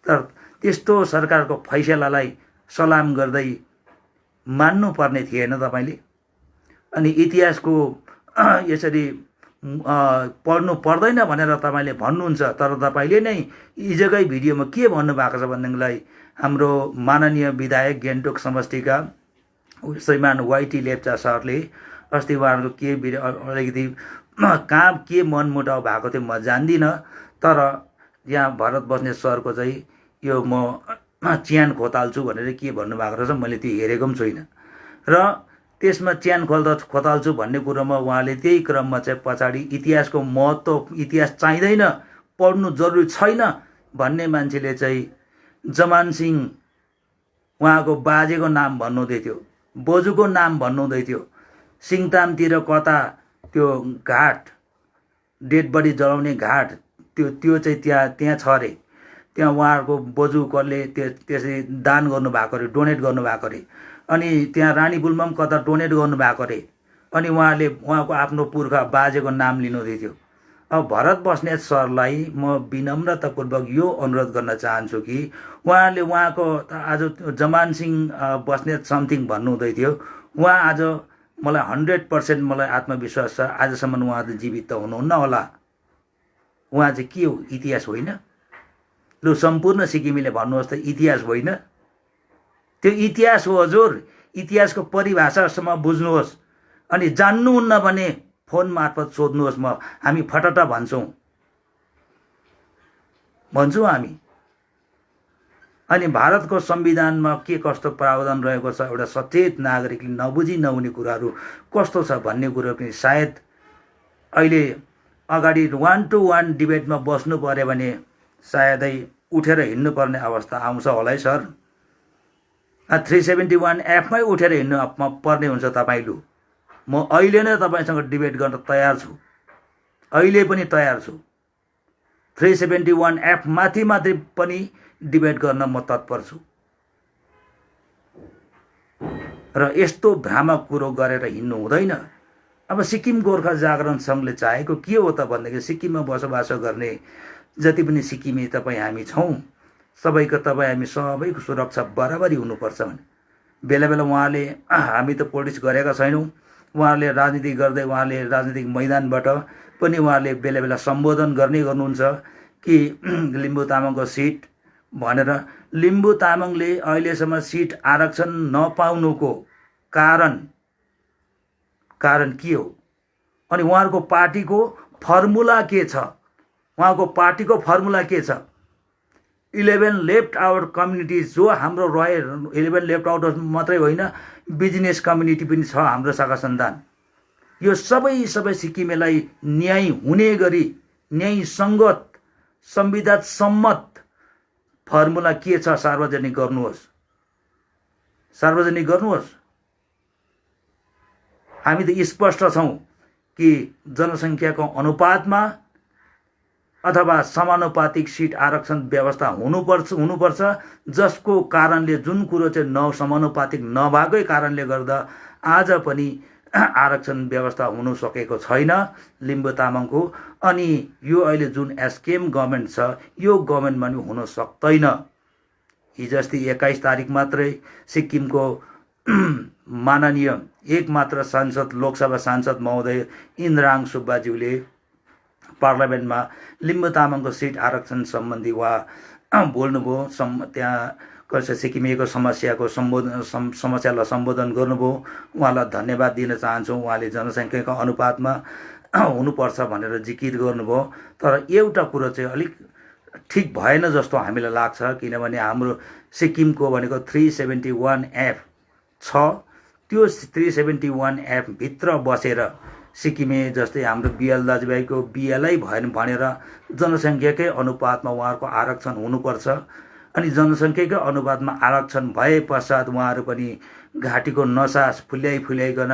तर त्यस्तो सरकारको फैसलालाई सलाम गर्दै मान्नुपर्ने थिएन तपाईँले। अनि इतिहासको यसरी पढ्नु पर्दैन भनेर तपाईँले भन्नुहुन्छ, तर तपाईँले नै हिजोकै भिडियोमा के भन्नुभएको छ भनेदेखिलाई हाम्रो माननीय विधायक गान्तोक समष्टिका श्रीमान वाइटी लेप्चा सरले अस्ति उहाँहरूको के अलिकति कहाँ के मनमुटाउ भएको थियो म जान्दिनँ, तर यहाँ भरत बस्ने सरको चाहिँ यो म च्यान खोताल्छु भनेर के भन्नुभएको रहेछ, मैले त्यो हेरेको पनि छुइनँ। र त्यसमा च्यान खोताल्छु भन्ने कुरोमा उहाँले त्यही क्रममा चाहिँ पछाडि इतिहासको महत्त्व, इतिहास चाहिँदैन, पढ्नु जरुरी छैन भन्ने मान्छेले चाहिँ जमान सिंह उहाँको बाजेको नाम भन्नुहुँदै थियो, बोजूको नाम भन्नुहुँदै थियो। सिङतामतिर कता त्यो घाट, डेड बडी जलाउने घाट, त्यो चाहिँ त्यहाँ छ अरे। त्यहाँ उहाँहरूको बोजू कसले त्यसरी दान गर्नुभएको अरे, डोनेट गर्नुभएको अरे। अनि त्यहाँ रानी बुलमा पनि कता डोनेट गर्नुभएको अरे। अनि उहाँले उहाँको आफ्नो पुर्खा बाजेको नाम लिनुहुँदै थियो। अब भरत बस्नेत सरलाई म विनम्रतापूर्वक यो अनुरोध गर्न चाहन्छु कि उहाँले उहाँको आज जमान सिंह बस्नेत समथिङ भन्नुहुँदै थियो, उहाँ आज मलाई 100% मलाई आत्मविश्वास छ आजसम्म उहाँ त जीवित त हुनुहुन्न होला। उहाँ चाहिँ के हो? इतिहास होइन? लु सम्पूर्ण सिक्किमेले भन्नुहोस् त, इतिहास होइन? त्यो इतिहास हो हजुर। इतिहासको परिभाषासम्म बुझ्नुहोस्। अनि जान्नुहुन्न भने फोन मार्फत सोध्नुहोस्, हामी फटट भन्छौँ हामी। अनि भारतको संविधानमा के कस्तो प्रावधान रहेको छ, एउटा सचेत नागरिकले नबुझी नहुने कुराहरू कस्तो छ भन्ने कुरो पनि सायद अहिले अगाडि 1-to-1 डिबेटमा बस्नु पर्यो भने सायदै उठेर हिँड्नुपर्ने अवस्था आउँछ होला है सर। 371 मै उठेर हिँड्नु पर्ने हुन्छ तपाईँ। लु म अहिले नै तपाईँसँग डिबेट गर्न तयार छु, अहिले पनि तयार छु। 371 माथि पनि डिबेट गर्न म तत्पर छु। र यस्तो भ्रामक कुरो गरेर हिँड्नु हुँदैन। अब सिक्किम गोर्खा जागरण सङ्घले चाहेको के हो त भन्दाखेरि सिक्किममा बसोबास गर्ने जति पनि सिक्किमे तपाईँ हामी छौँ, सबैको तपाईँ हामी सबैको सुरक्षा बराबरी हुनुपर्छ भने बेला बेला उहाँले, हामी त पोलिटिक्स गरेका छैनौँ, उहाँहरूले राजनीति गर्दै उहाँले राजनीतिक मैदानबाट पनि उहाँले बेला बेला सम्बोधन गर्नुहुन्छ कि लिम्बू तामाङको सिट भनेर। लिम्बू तामाङले अहिलेसम्म सिट आरक्षण नपाउनुको कारण के हो? अनि उहाँहरूको पार्टीको फर्मुला के छ? उहाँको पार्टीको फर्मुला के छ? 11 लेफ्ट आउट कम्युनिटिज जो हाम्रो रहे, 11 लेफ्ट आउट मात्रै होइन, बिजनेस कम्युनिटी पनि छ हाम्रो शाखा सन्तान। यो सबै सिक्किमेलाई न्याय हुने गरी, न्याय सङ्गत, संविधान सम्मत फर्मुला के छ सार्वजनिक गर्नुहोस्, सार्वजनिक गर्नुहोस्। हामी त स्पष्ट छौँ कि जनसङ्ख्याको अनुपातमा अथवा समानुपातिक सिट आरक्षण व्यवस्था हुनुपर्छ जसको कारणले जुन कुरो चाहिँ समानुपातिक नभएकै कारणले गर्दा आज पनि आरक्षण व्यवस्था हुन सकेको छैन लिम्बू तामाङको। अनि यो अहिले जुन एसकेएम गभर्मेन्ट छ यो गभर्मेन्टमा पनि हुन सक्दैन। हिजोअस्ति 21 तारिक मात्रै सिक्किमको माननीय एकमात्र सांसद लोकसभा सांसद महोदय इन्द्रहाङ सुब्बाज्यूले पार्लियामेन्टमा लिम्बू तामाङको सिट आरक्षण सम्बन्धी उहाँ बोल्नुभयो। त्यहाँ सिक्किमेको समस्यालाई सम्बोधन गर्नुभयो। उहाँलाई धन्यवाद दिन चाहन्छु। उहाँले जनसङ्ख्याको अनुपातमा हुनुपर्छ भनेर जिकिर गर्नुभयो। तर एउटा कुरो चाहिँ अलिक ठिक भएन जस्तो हामीलाई लाग्छ, किनभने हाम्रो सिक्किमको भनेको 371F छ। त्यो 371F भित्र बसेर सिक्किमे जस्तै हाम्रो बिएल दाजुभाइको बिएलै भएन भनेर जनसङ्ख्याकै अनुपातमा उहाँहरूको आरक्षण हुनुपर्छ। अनि जनसङ्ख्याकै अनुपातमा आरक्षण भए पश्चात उहाँहरू पनि घाँटीको नसा फुल्याइकन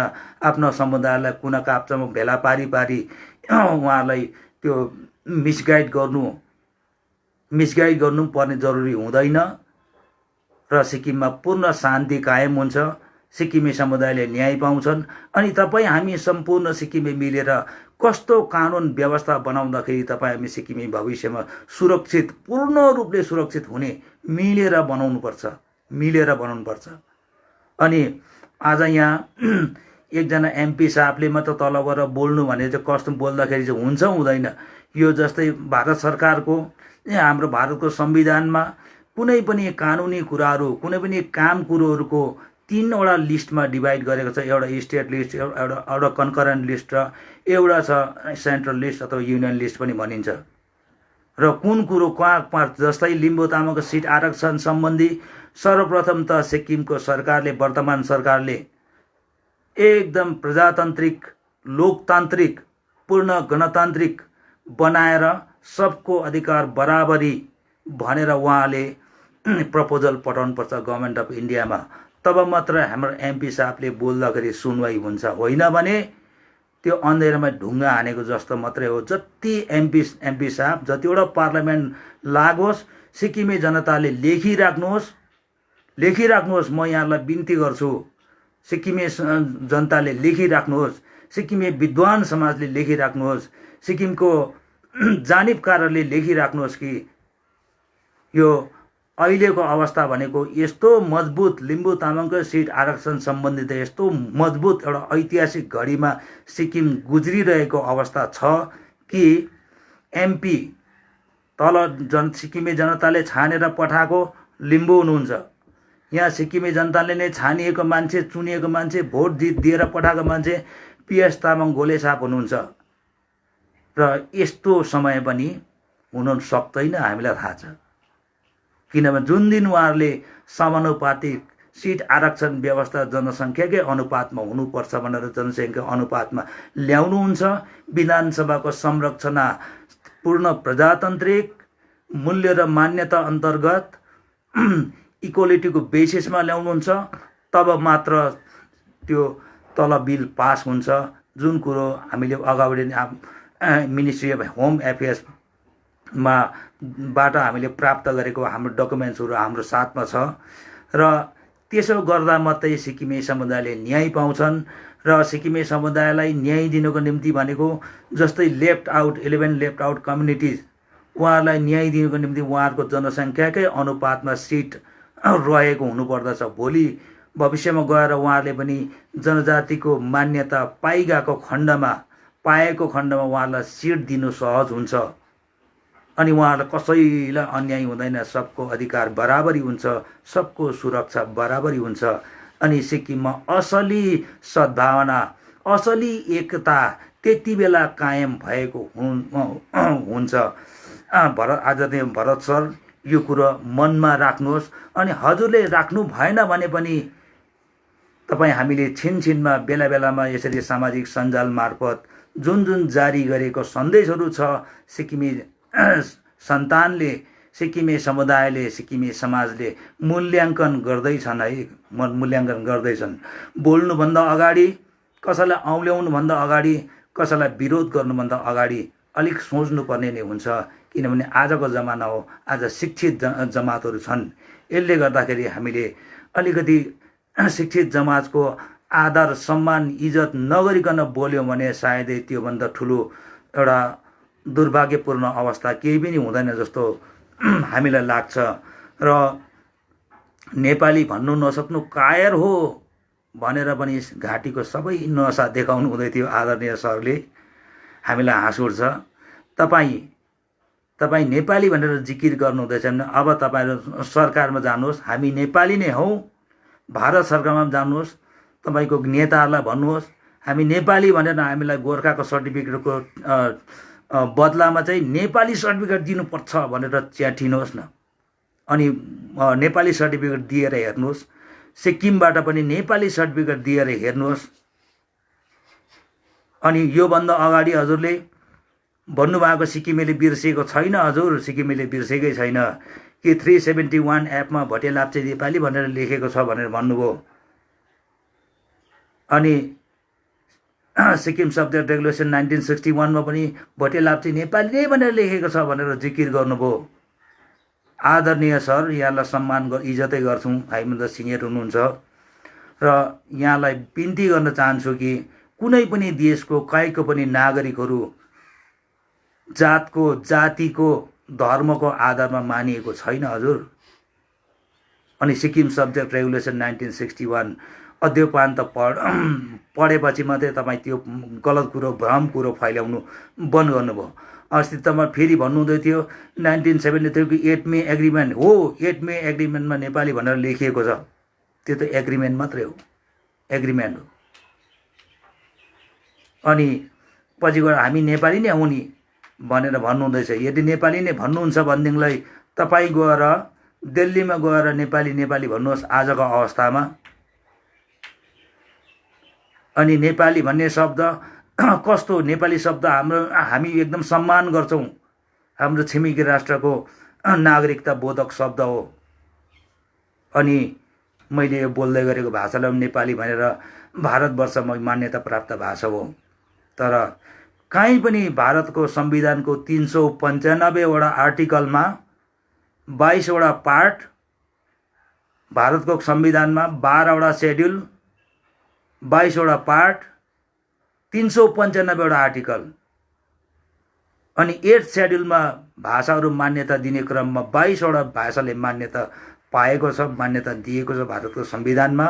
आफ्नो समुदायलाई कुना काप्चामा भेला पारी उहाँलाई त्यो मिसगाइड गर्नु पर्ने जरुरी हुँदैन र सिक्किममा पूर्ण शान्ति कायम हुन्छ। सिक्किमे समुदायले न्याय पाउँछन्। अनि तपाईँ हामी सम्पूर्ण सिक्किमे मिलेर कस्तो कानुन व्यवस्था बनाउँदाखेरि तपाईँ हामी सिक्किमे भविष्यमा सुरक्षित पूर्ण रूपले सुरक्षित हुने मिलेर बनाउनुपर्छ। अनि आज यहाँ एकजना एमपी साहबले मात्र तल गएर बोल्नु भने चाहिँ कस्तो बोल्दाखेरि चाहिँ हुन्छ हुँदैन। यो जस्तै भारत सरकारको हाम्रो भारतको संविधानमा कुनै पनि कानुनी कुराहरू कुनै पनि काम कुरोहरूको 3वटा लिस्टमा डिभाइड गरेको छ। एउटा स्टेट लिस्ट, एउटा कन्करेन्ट लिस्ट र एउटा छ सेन्ट्रल लिस्ट अथवा युनियन लिस्ट पनि भनिन्छ। र कुन कुरो कहाँ जस्तै लिम्बू तामाङको सिट आरक्षण सम्बन्धी सर्वप्रथम त सिक्किमको सरकारले वर्तमान सरकारले एकदम प्रजातान्त्रिक लोकतान्त्रिक पूर्ण गणतान्त्रिक बनाएर सबको अधिकार बराबरी भनेर उहाँले प्रपोजल पठाउनुपर्छ गभर्मेन्ट अफ इन्डियामा। तब मात्र हाम्रो एमपी साहबले बोल्दाखेरि सुनवाई हुन्छ, होइन भने त्यो अन्धेरामा ढुङ्गा हानेको जस्तो मात्रै हो। जति एमपी साहब जतिवटा पार्लियामेन्ट लागोस् सिक्किमे जनताले लेखिराख्नुहोस्। म यहाँलाई बिन्ती गर्छु, सिक्किमे जनताले लेखिराख्नुहोस्, सिक्किमे विद्वान समाजले लेखिराख्नुहोस्, सिक्किमको जानिबकारहरूले लेखिराख्नुहोस् कि यो अहिलेको अवस्था भनेको यस्तो मजबुत लिम्बू तामाङको सिट आरक्षण सम्बन्धित यस्तो मजबुत एउटा ऐतिहासिक घडीमा सिक्किम गुज्रिरहेको अवस्था छ कि एमपी तल सिक्किमे जनताले छानेर पठाएको लिम्बू हुनुहुन्छ। यहाँ सिक्किमे जनताले नै छानिएको मान्छे, चुनिएको मान्छे, भोट दिएर पठाएको मान्छे पिएस तामाङ गोले साहब हुनुहुन्छ। र यस्तो समय पनि हुन सक्दैन, हामीलाई थाहा छ। किनभने जुन दिन उहाँहरूले समानुपातिक सिट आरक्षण व्यवस्था जनसङ्ख्याकै अनुपातमा हुनुपर्छ भनेर जनसङ्ख्या अनुपातमा ल्याउनुहुन्छ, विधानसभाको संरचना पूर्ण प्रजातान्त्रिक मूल्य र मान्यता अन्तर्गत इक्वालिटीको बेसिसमा ल्याउनुहुन्छ, तब मात्र त्यो तल बिल पास हुन्छ। जुन कुरो हामीले अगाडि मिनिस्ट्री अफ होम एफेयर्समा बाट हामीले प्राप्त गरेको हाम्रो डकुमेन्ट्सहरू हाम्रो साथमा छ। र त्यसो गर्दा मात्रै सिक्किमे समुदायले न्याय पाउँछन्। र सिक्किमे समुदायलाई न्याय दिनुको निम्ति भनेको जस्तै 11 लेफ्ट आउट कम्युनिटिज उहाँहरूलाई न्याय दिनुको निम्ति उहाँहरूको जनसङ्ख्याकै अनुपातमा सिट रहेको हुनुपर्दछ। भोलि भविष्यमा गएर उहाँहरूले पनि जनजातिको मान्यता पाएको खण्डमा उहाँहरूलाई सिट दिनु सहज हुन्छ। अनि उहाँहरूलाई कसैलाई अन्याय हुँदैन, सबको अधिकार बराबरी हुन्छ, सबको सुरक्षा बराबरी हुन्छ। अनि सिक्किममा असली सद्भावना असली एकता त्यति बेला कायम भएको हुन्छ। भरत सर यो कुरो मनमा राख्नुहोस्। अनि हजुरले राख्नु भएन भने पनि तपाईँ हामीले छिनमा बेलामा यसरी सामाजिक सञ्जाल मार्फत जुन जारी गरेको सन्देशहरू छ सिक्किमे सन्तानले, सिक्किमे समुदायले, सिक्किमे समाजले मूल्याङ्कन गर्दैछन्। बोल्नुभन्दा अगाडि, कसैलाई औँल्याउनुभन्दा अगाडि, कसैलाई विरोध गर्नुभन्दा अगाडि अलिक सोच्नुपर्ने नै हुन्छ। किनभने आजको जमाना हो, आज शिक्षित जमातहरू छन्। यसले गर्दाखेरि हामीले अलिकति शिक्षित समाजको आदर सम्मान इज्जत नगरिकन बोल्यौँ भने सायदै त्योभन्दा ठुलो एउटा दुर्भाग्यपूर्ण अवस्था केही पनि हुँदैन जस्तो हामीलाई लाग्छ। र नेपाली भन्नु नसक्नु कायर हो भनेर पनि घाँटीको सबै नसा देखाउनु हुँदै थियो आदरणीय सरले। हामीलाई हाँस उठ्छ। तपाईँ नेपाली भनेर जिकिर गर्नुहुँदैछ भने अब तपाईँहरू सरकारमा जानुहोस्, हामी नेपाली नै हौँ। भारत सरकारमा जानुहोस्, तपाईँको नेताहरूलाई भन्नुहोस् हामी नेपाली भनेर हामीलाई गोर्खाको सर्टिफिकेटको बदलामा चाहिँ नेपाली सर्टिफिकेट दिनुपर्छ भनेर च्याठिनुहोस् न। अनि नेपाली सर्टिफिकेट दिएर हेर्नुहोस्, सिक्किमबाट पनि नेपाली सर्टिफिकेट दिएर हेर्नुहोस्। अनि योभन्दा अगाडि हजुरले भन्नुभएको सिक्किमेले बिर्सेको छैन। हजुर सिक्किमेले बिर्सेकै छैन कि 371 एपमा भोटे लाप्चे नेपाली भनेर लेखेको छ भनेर भन्नुभयो। अनि सिक्किम सब्जेक्ट रेगुलेसन 1961 मा पनि भोटे लाप्चे नेपाली नै भनेर लेखेको छ भनेर जिकिर गर्नुभयो। आदरणीय सर, यहाँलाई सम्मान इज्जतै गर्छौँ, हाइमन्द सिनियर हुनुहुन्छ। र यहाँलाई बिन्ती गर्न चाहन्छु कि कुनै पनि देशको कहीँको पनि नागरिकहरू जातको, जातिको, धर्मको आधारमा मानिएको छैन हजुर। अनि सिक्किम सब्जेक्ट रेगुलेसन 1961 अध्यपान्त पढेपछि मात्रै तपाईँ त्यो गलत कुरो, भ्रम कुरो फैलाउनु बन्द गर्नुभयो। अस्ति तपाईँ फेरि भन्नुहुँदै थियो 1973 को 8 मे एग्रिमेन्ट हो, 8 मे एग्रिमेन्टमा नेपाली भनेर लेखिएको छ। त्यो त एग्रिमेन्ट मात्रै हो, एग्रिमेन्ट हो। अनि पछि गएर हामी नेपाली नै हौँ नि भनेर भन्नुहुँदैछ। यदि नेपाली नै भन्नुहुन्छ भनेदेखिलाई तपाईँ गएर दिल्लीमा गएर नेपाली नेपाली भन्नुहोस् आजको अवस्थामा। अनि नेपाली भन्ने शब्द कस्तो, नेपाली शब्द हामी एकदम सम्मान गर्छौँ, हाम्रो छिमेकी राष्ट्रको नागरिकता बोधक शब्द हो। अनि मैले यो बोल्दै गरेको भाषालाई नेपाली भनेर भारतवर्षमा मान्यता प्राप्त भाषा हो। तर कहीँ पनि भारतको संविधानको 395 वटा आर्टिकलमा 22 वटा पार्ट, भारतको संविधानमा 12 वटा सेड्युल, 22 वटा पार्ट, 395 वटा आर्टिकल, अनि 8th सेड्युलमा भाषाहरू मान्यता दिने क्रममा 22 वटा भाषाले मान्यता पाएको छ, मान्यता दिएको छ भारतको संविधानमा।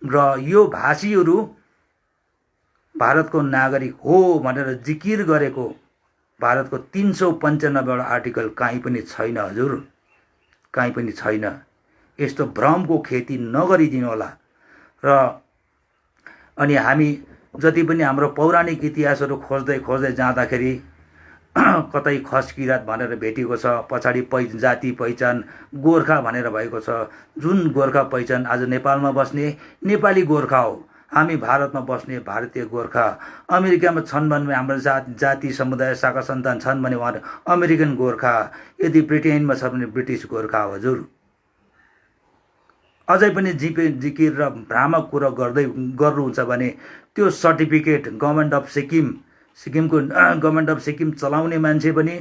र यो भाषीहरू भारतको नागरिक हो भनेर जिकिर गरेको भारतको 395 वटा आर्टिकल कहीँ पनि छैन हजुर, कहीँ पनि छैन। यस्तो भ्रमको खेती नगरिदिनु होला। र अनि हामी जति पनि हाम्रो पौराणिक इतिहासहरू खोज्दै खोज्दै जाँदाखेरि कतै खस किरात भनेर भेटिएको छ, पछाडि जाति पहिचान गोर्खा भनेर भएको छ। जुन गोर्खा पहिचान आज नेपालमा बस्ने नेपाली गोर्खा हो, हामी भारतमा बस्ने भारतीय गोर्खा। अमेरिकामा छन् भने हाम्रो जाति समुदाय शाखा सन्तान छन् भने उहाँहरू अमेरिकन गोर्खा, यदि ब्रिटेनमा छ भने ब्रिटिस गोर्खा हो हजुर। अझै पनि जिकिर र भ्रामक कुरो गर्नुहुन्छ भने त्यो सर्टिफिकेट गभर्मेन्ट अफ सिक्किमको गभर्मेन्ट अफ सिक्किम चलाउने मान्छे पनि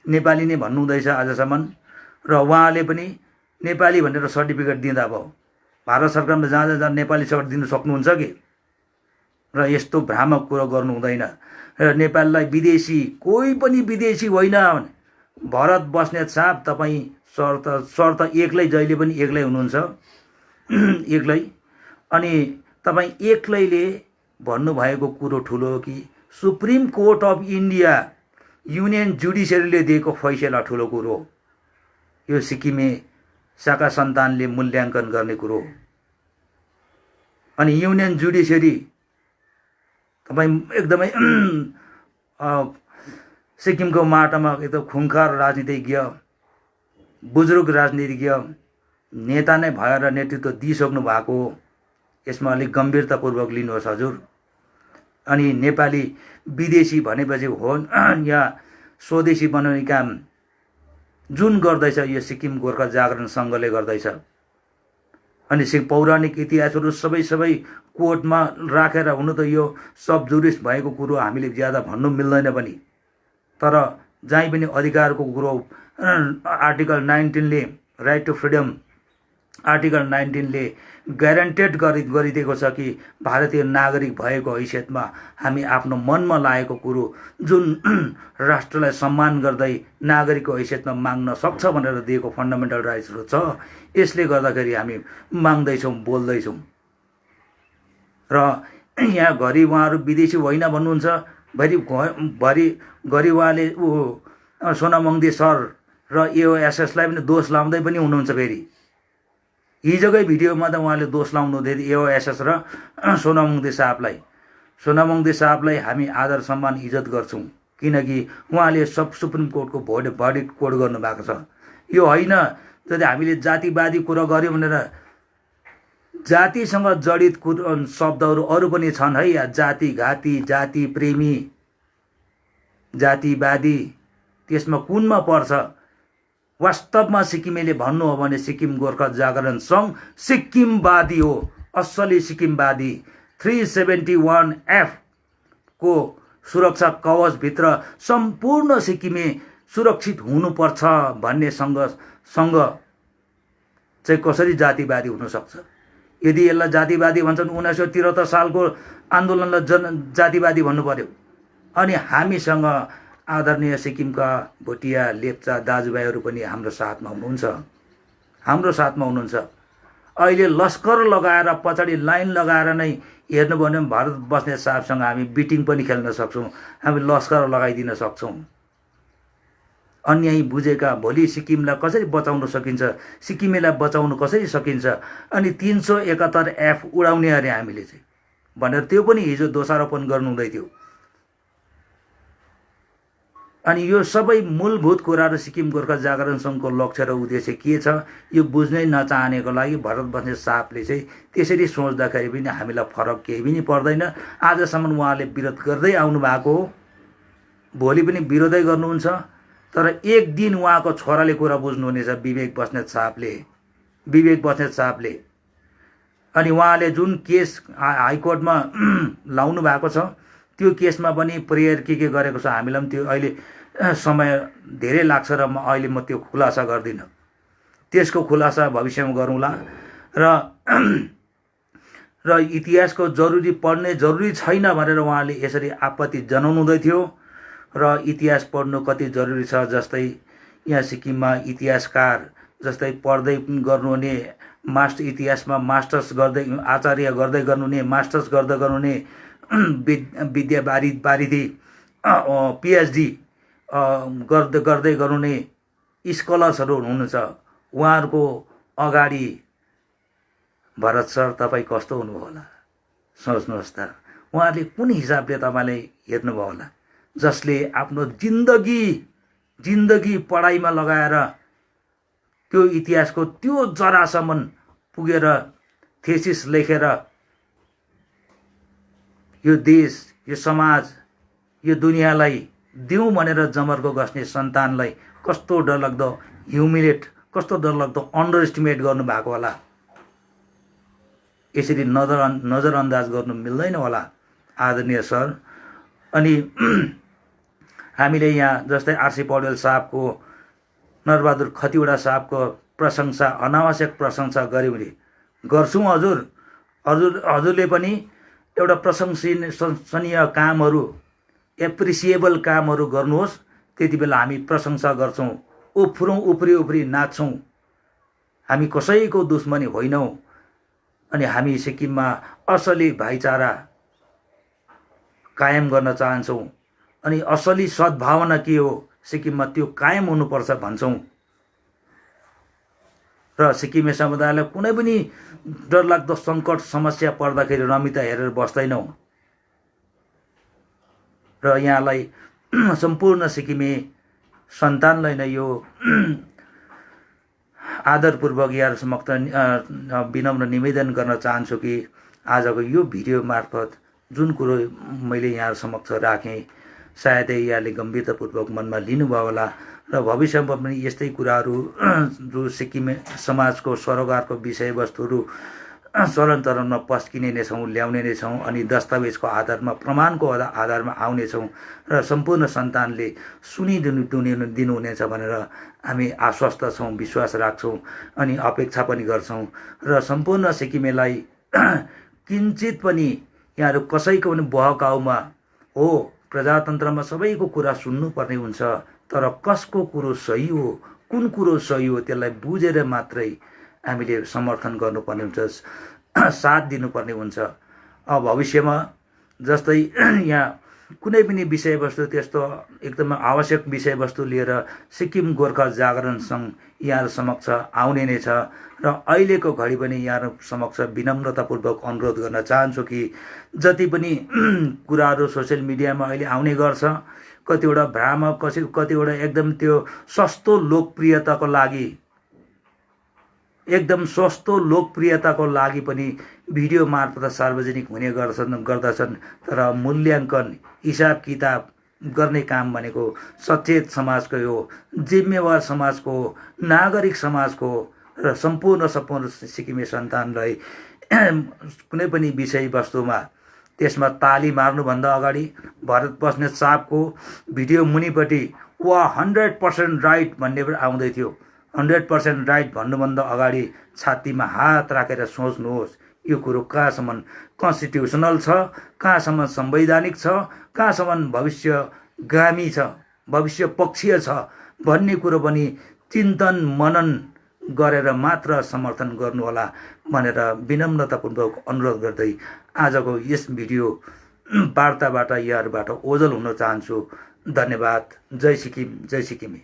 नेपाली नै भन्नुहुँदैछ आजसम्म। र उहाँले पनि नेपाली भनेर सर्टिफिकेट दिँदा भयो, भारत सरकारमा जहाँ जहाँ नेपाली सर्टिफिकेट दिनु सक्नुहुन्छ कि। र यस्तो भ्रामक कुरो गर्नु हुँदैन। र नेपाललाई विदेशी, कोही पनि विदेशी होइन, भारत बस्ने साहब तपाईँ शर्त एक्लै, जहिले पनि एक्लै हुनुहुन्छ, एक्लै। अनि तपाईँ एक्लैले भन्नुभएको कुरो ठुलो हो कि supreme court of India, union जुडिसियरीले दिएको फैसला ठुलो कुरो हो। यो सिक्किमे शाखा सन्तानले मूल्याङ्कन गर्ने कुरो। अनि युनियन जुडिसियरी तपाईँ एकदमै सिक्किमको माटोमा एकदम खुङ्खार राजनीतिज्ञ, बुजुर्ग राजनीतिज्ञ नेता नै भएर नेतृत्व दिइसक्नु भएको हो। यसमा अलिक गम्भीरतापूर्वक लिनुहोस् हजुर। अनि नेपाली विदेशी भनेपछि हो यहाँ स्वदेशी बनाउने काम जुन गर्दैछ यो सिक्किम गोर्खा जागरण सङ्घले गर्दैछ। अनि पौराणिक इतिहासहरू सबै कोर्टमा राखेर, हुनु त यो सब जुरिस्ट भएको कुरो हामीले ज्यादा भन्नु मिल्दैन पनि, तर जहीँ पनि अधिकारको कुरो आर्टिकल 19 ले राइट टु फ्रिडम आर्टिकल 19 ले ग्यारेन्टेड गरिदिएको छ कि भारतीय नागरिक भएको हैसियतमा हामी आफ्नो मनमा लागेको कुरो जुन राष्ट्रलाई सम्मान गर्दै नागरिकको हैसियतमा माग्न सक्छ भनेर दिएको फन्डामेन्टल राइट्सहरू छ। यसले गर्दाखेरि हामी माग्दैछौँ, बोल्दैछौँ। र यहाँ घरि उहाँहरू विदेशी होइन भन्नुहुन्छ, घरि उहाँले सोनामङ्दी सर र एओएसएसलाई पनि दोष लाउँदै पनि हुनुहुन्छ। फेरि हिजोकै भिडियोमा त उहाँले दोष लाउनु हुँदै एओएसएस र सोनामङ्दी साहबलाई हामी आदर सम्मान इज्जत गर्छौँ, किनकि उहाँले सुप्रिम कोर्टको भर्डिक्ट कोट गर्नुभएको छ। यो होइन जति हामीले जातिवादी कुरा गऱ्यौँ भनेर जातिसँग जडित शब्दहरू अरू पनि छन् है। जाति घाती, जाति प्रेमी, जातिवादी, त्यसमा कुनमा पर्छ? वास्तवमा सिक्किमेले भन्नु हो भने सिक्किम गोर्खा जागरण सङ्घ सिक्किमवादी हो, असली सिक्किमवादी। 371F को सुरक्षा कवचभित्र सम्पूर्ण सिक्किमे सुरक्षित हुनुपर्छ भन्ने सँग चाहिँ कसरी जातिवादी हुन सक्छ? यदि यसलाई जातिवादी भन्छन् 1973 सालको आन्दोलनलाई जातिवादी भन्नु पर्यो। अनि हामीसँग आदरणीय सिक्किमका भोटिया लेप्चा दाजुभाइहरू पनि हाम्रो साथमा हुनुहुन्छ। अहिले लस्कर लगाएर पछाडि लाइन लगाएर नै हेर्नुभयो भने भारत बस्नेत साहबसँग हामी बिटिङ पनि खेल्न सक्छौँ, हामी लस्कर लगाइदिन सक्छौँ। अन्यायी बुझेका भोलि सिक्किमलाई कसरी बचाउन सकिन्छ, सिक्किमेलाई बचाउन कसरी सकिन्छ, अनि 371F उडाउने अरे हामीले चाहिँ भनेर त्यो पनि हिजो दोषारोपण गर्नुहुँदै थियो। अनि यो सबै मूलभूत कुराहरू सिक्किम गोर्खा जागरण सङ्घको लक्ष्य र उद्देश्य के छ यो बुझ्नै नचाहनेको लागि भारत बस्नेत साहबले चाहिँ त्यसरी सोच्दाखेरि पनि हामीलाई फरक केही पनि पर्दैन। आजसम्म उहाँले विरोध गर्दै आउनु भएको हो, भोलि पनि विरोधै गर्नुहुन्छ। तर एक दिन उहाँको छोराले कुरा बुझ्नुहुनेछ, विवेक बस्नेत साहबले। अनि उहाँले जुन केस हाइकोर्टमा लाउनु भएको छ त्यो केसमा पनि प्रेयर के गरेको छ, हामीलाई पनि त्यो अहिले समय धेरै लाग्छ र अहिले म त्यो खुलासा गर्दिनँ। त्यसको खुलासा भविष्यमा गरौँला। र इतिहासको पढ्ने जरुरी छैन भनेर उहाँले यसरी आपत्ति जनाउनु हुँदै थियो। र इतिहास पढ्नु कति जरुरी छ, जस्तै यहाँ सिक्किममा इतिहासकार जस्तै पढ्दै गर्नुहुने इतिहासमा मास्टर्स गर्दै आचार्य गर्दै गर्नुहुने, मास्टर्स गर्दै गर्नुहुने, विद्या वारिधि पिएचडी गर्दै गर्नुहुने स्कलर्सहरू हुनुहुन्छ। उहाँहरूको अगाडि भरत सर तपाईँ कस्तो हुनुभयो होला सोच्नुहोस् त। उहाँहरूले कुन हिसाबले तपाईँलाई हेर्नुभयो होला, जसले आफ्नो जिन्दगी पढाइमा लगाएर त्यो इतिहासको त्यो जरासम्म पुगेर थेसिस लेखेर यो देश, यो समाज, यो दुनियाँलाई दिउँ भनेर जमर्को गस्ने सन्तानलाई कस्तो डरलाग्दो कस्तो डरलाग्दो अन्डर एस्टिमेट गर्नुभएको होला। यसरी नजरअन्दाज गर्नु मिल्दैन होला आदरणीय सर। अनि हामीले यहाँ जस्तै आरसी पौडेल साहबको, नरबहादुर खतिवडा साहबको प्रशंसा, अनावश्यक प्रशंसा गऱ्यौँ भने गर्छौँ। हजुरले पनि एउटा प्रशंसनीय कामहरू, एप्रिसिएबल कामहरू गर्नुहोस्, त्यति बेला हामी प्रशंसा गर्छौँ, उफ्री नाच्छौँ। हामी कसैको दुश्मनी होइनौँ। अनि हामी सिक्किममा असली भाइचारा कायम गर्न चाहन्छौँ। अनि असली सद्भावना के हो सिक्किममा त्यो कायम हुनुपर्छ भन्छौँ। र सिक्किमे समुदायलाई कुनै पनि डरलाग्दो सङ्कट समस्या पर्दाखेरि रमिता हेरेर बस्दैनौँ। र यहाँलाई सम्पूर्ण सिक्किमे सन्तानलाई नै यो आदरपूर्वक यहाँहरू समक्ष विनम्र निवेदन गर्न चाहन्छु कि आजको यो भिडियो मार्फत जुन कुरो मैले यहाँहरू समक्ष राखेँ सायदै यहाँले गम्भीरतापूर्वक मनमा लिनुभयो होला। र भविष्यमा पनि यस्तै कुराहरू जो सिक्किम समाजको सरोकारको विषयवस्तुहरू चरण चरणमा पस्किने नै छौँ, ल्याउने नै छौँ अनि दस्तावेजको आधारमा प्रमाणको आधारमा आउनेछौँ र सम्पूर्ण सन्तानले दिनुहुनेछ भनेर हामी आश्वस्त छौँ, विश्वास राख्छौँ अनि अपेक्षा पनि गर्छौँ र सम्पूर्ण सिक्किमेलाई किञ्चित पनि यहाँहरू कसैको पनि बहकाउमा हो, प्रजातन्त्रमा सबैको कुरा सुन्नुपर्ने हुन्छ, तर कसको कुरो सही हो, कुन कुरो सही हो त्यसलाई बुझेर मात्रै हामीले समर्थन गर्नुपर्ने हुन्छ, साथ दिनुपर्ने हुन्छ। अब भविष्यमा जस्तै यहाँ कुनै पनि विषयवस्तु त्यस्तो एकदमै आवश्यक विषयवस्तु लिएर सिक्किम गोर्खा जागरण सङ्घ यहाँहरू समक्ष आउने नै छ र अहिलेको घडी पनि यहाँहरू समक्ष विनम्रतापूर्वक अनुरोध गर्न चाहन्छु कि जति पनि कुराहरू सोसियल मिडियामा अहिले आउने गर्छ, कतिवटा भ्रामक कतिवटा एकदम त्यो सस्तो लोकप्रियताको लागि पनि भिडियो मार्फत सार्वजनिक हुने गर्दछन्, तर मूल्याङ्कन हिसाब किताब गर्ने काम भनेको सचेत समाजको हो, जिम्मेवार समाजको, नागरिक समाजको र सम्पूर्ण सिक्किमे सन्तानलाई कुनै पनि विषयवस्तुमा त्यसमा ताली मार्नुभन्दा अगाडि भरत बस्नेत साहबको भिडियो मुनिपट्टि 100% राइट भन्ने आउँदै थियो। 100% राइट भन्नुभन्दा अगाडि छातीमा हात राखेर सोच्नुहोस् यो कुरो कहाँसम्म कन्स्टिट्युसनल छ, कहाँसम्म संवैधानिक छ, कहाँसम्म भविष्यगामी छ, भविष्य पक्षीय छ भन्ने कुरो पनि चिन्तन मनन गरेर मात्र समर्थन गर्नुहोला भनेर विनम्रतापूर्वक अनुरोध गर्दै आजको यस भिडियो वार्ताबाट यहाँहरूबाट ओझल हुन चाहन्छु। धन्यवाद। जय सिक्किम, जय सिक्किमे।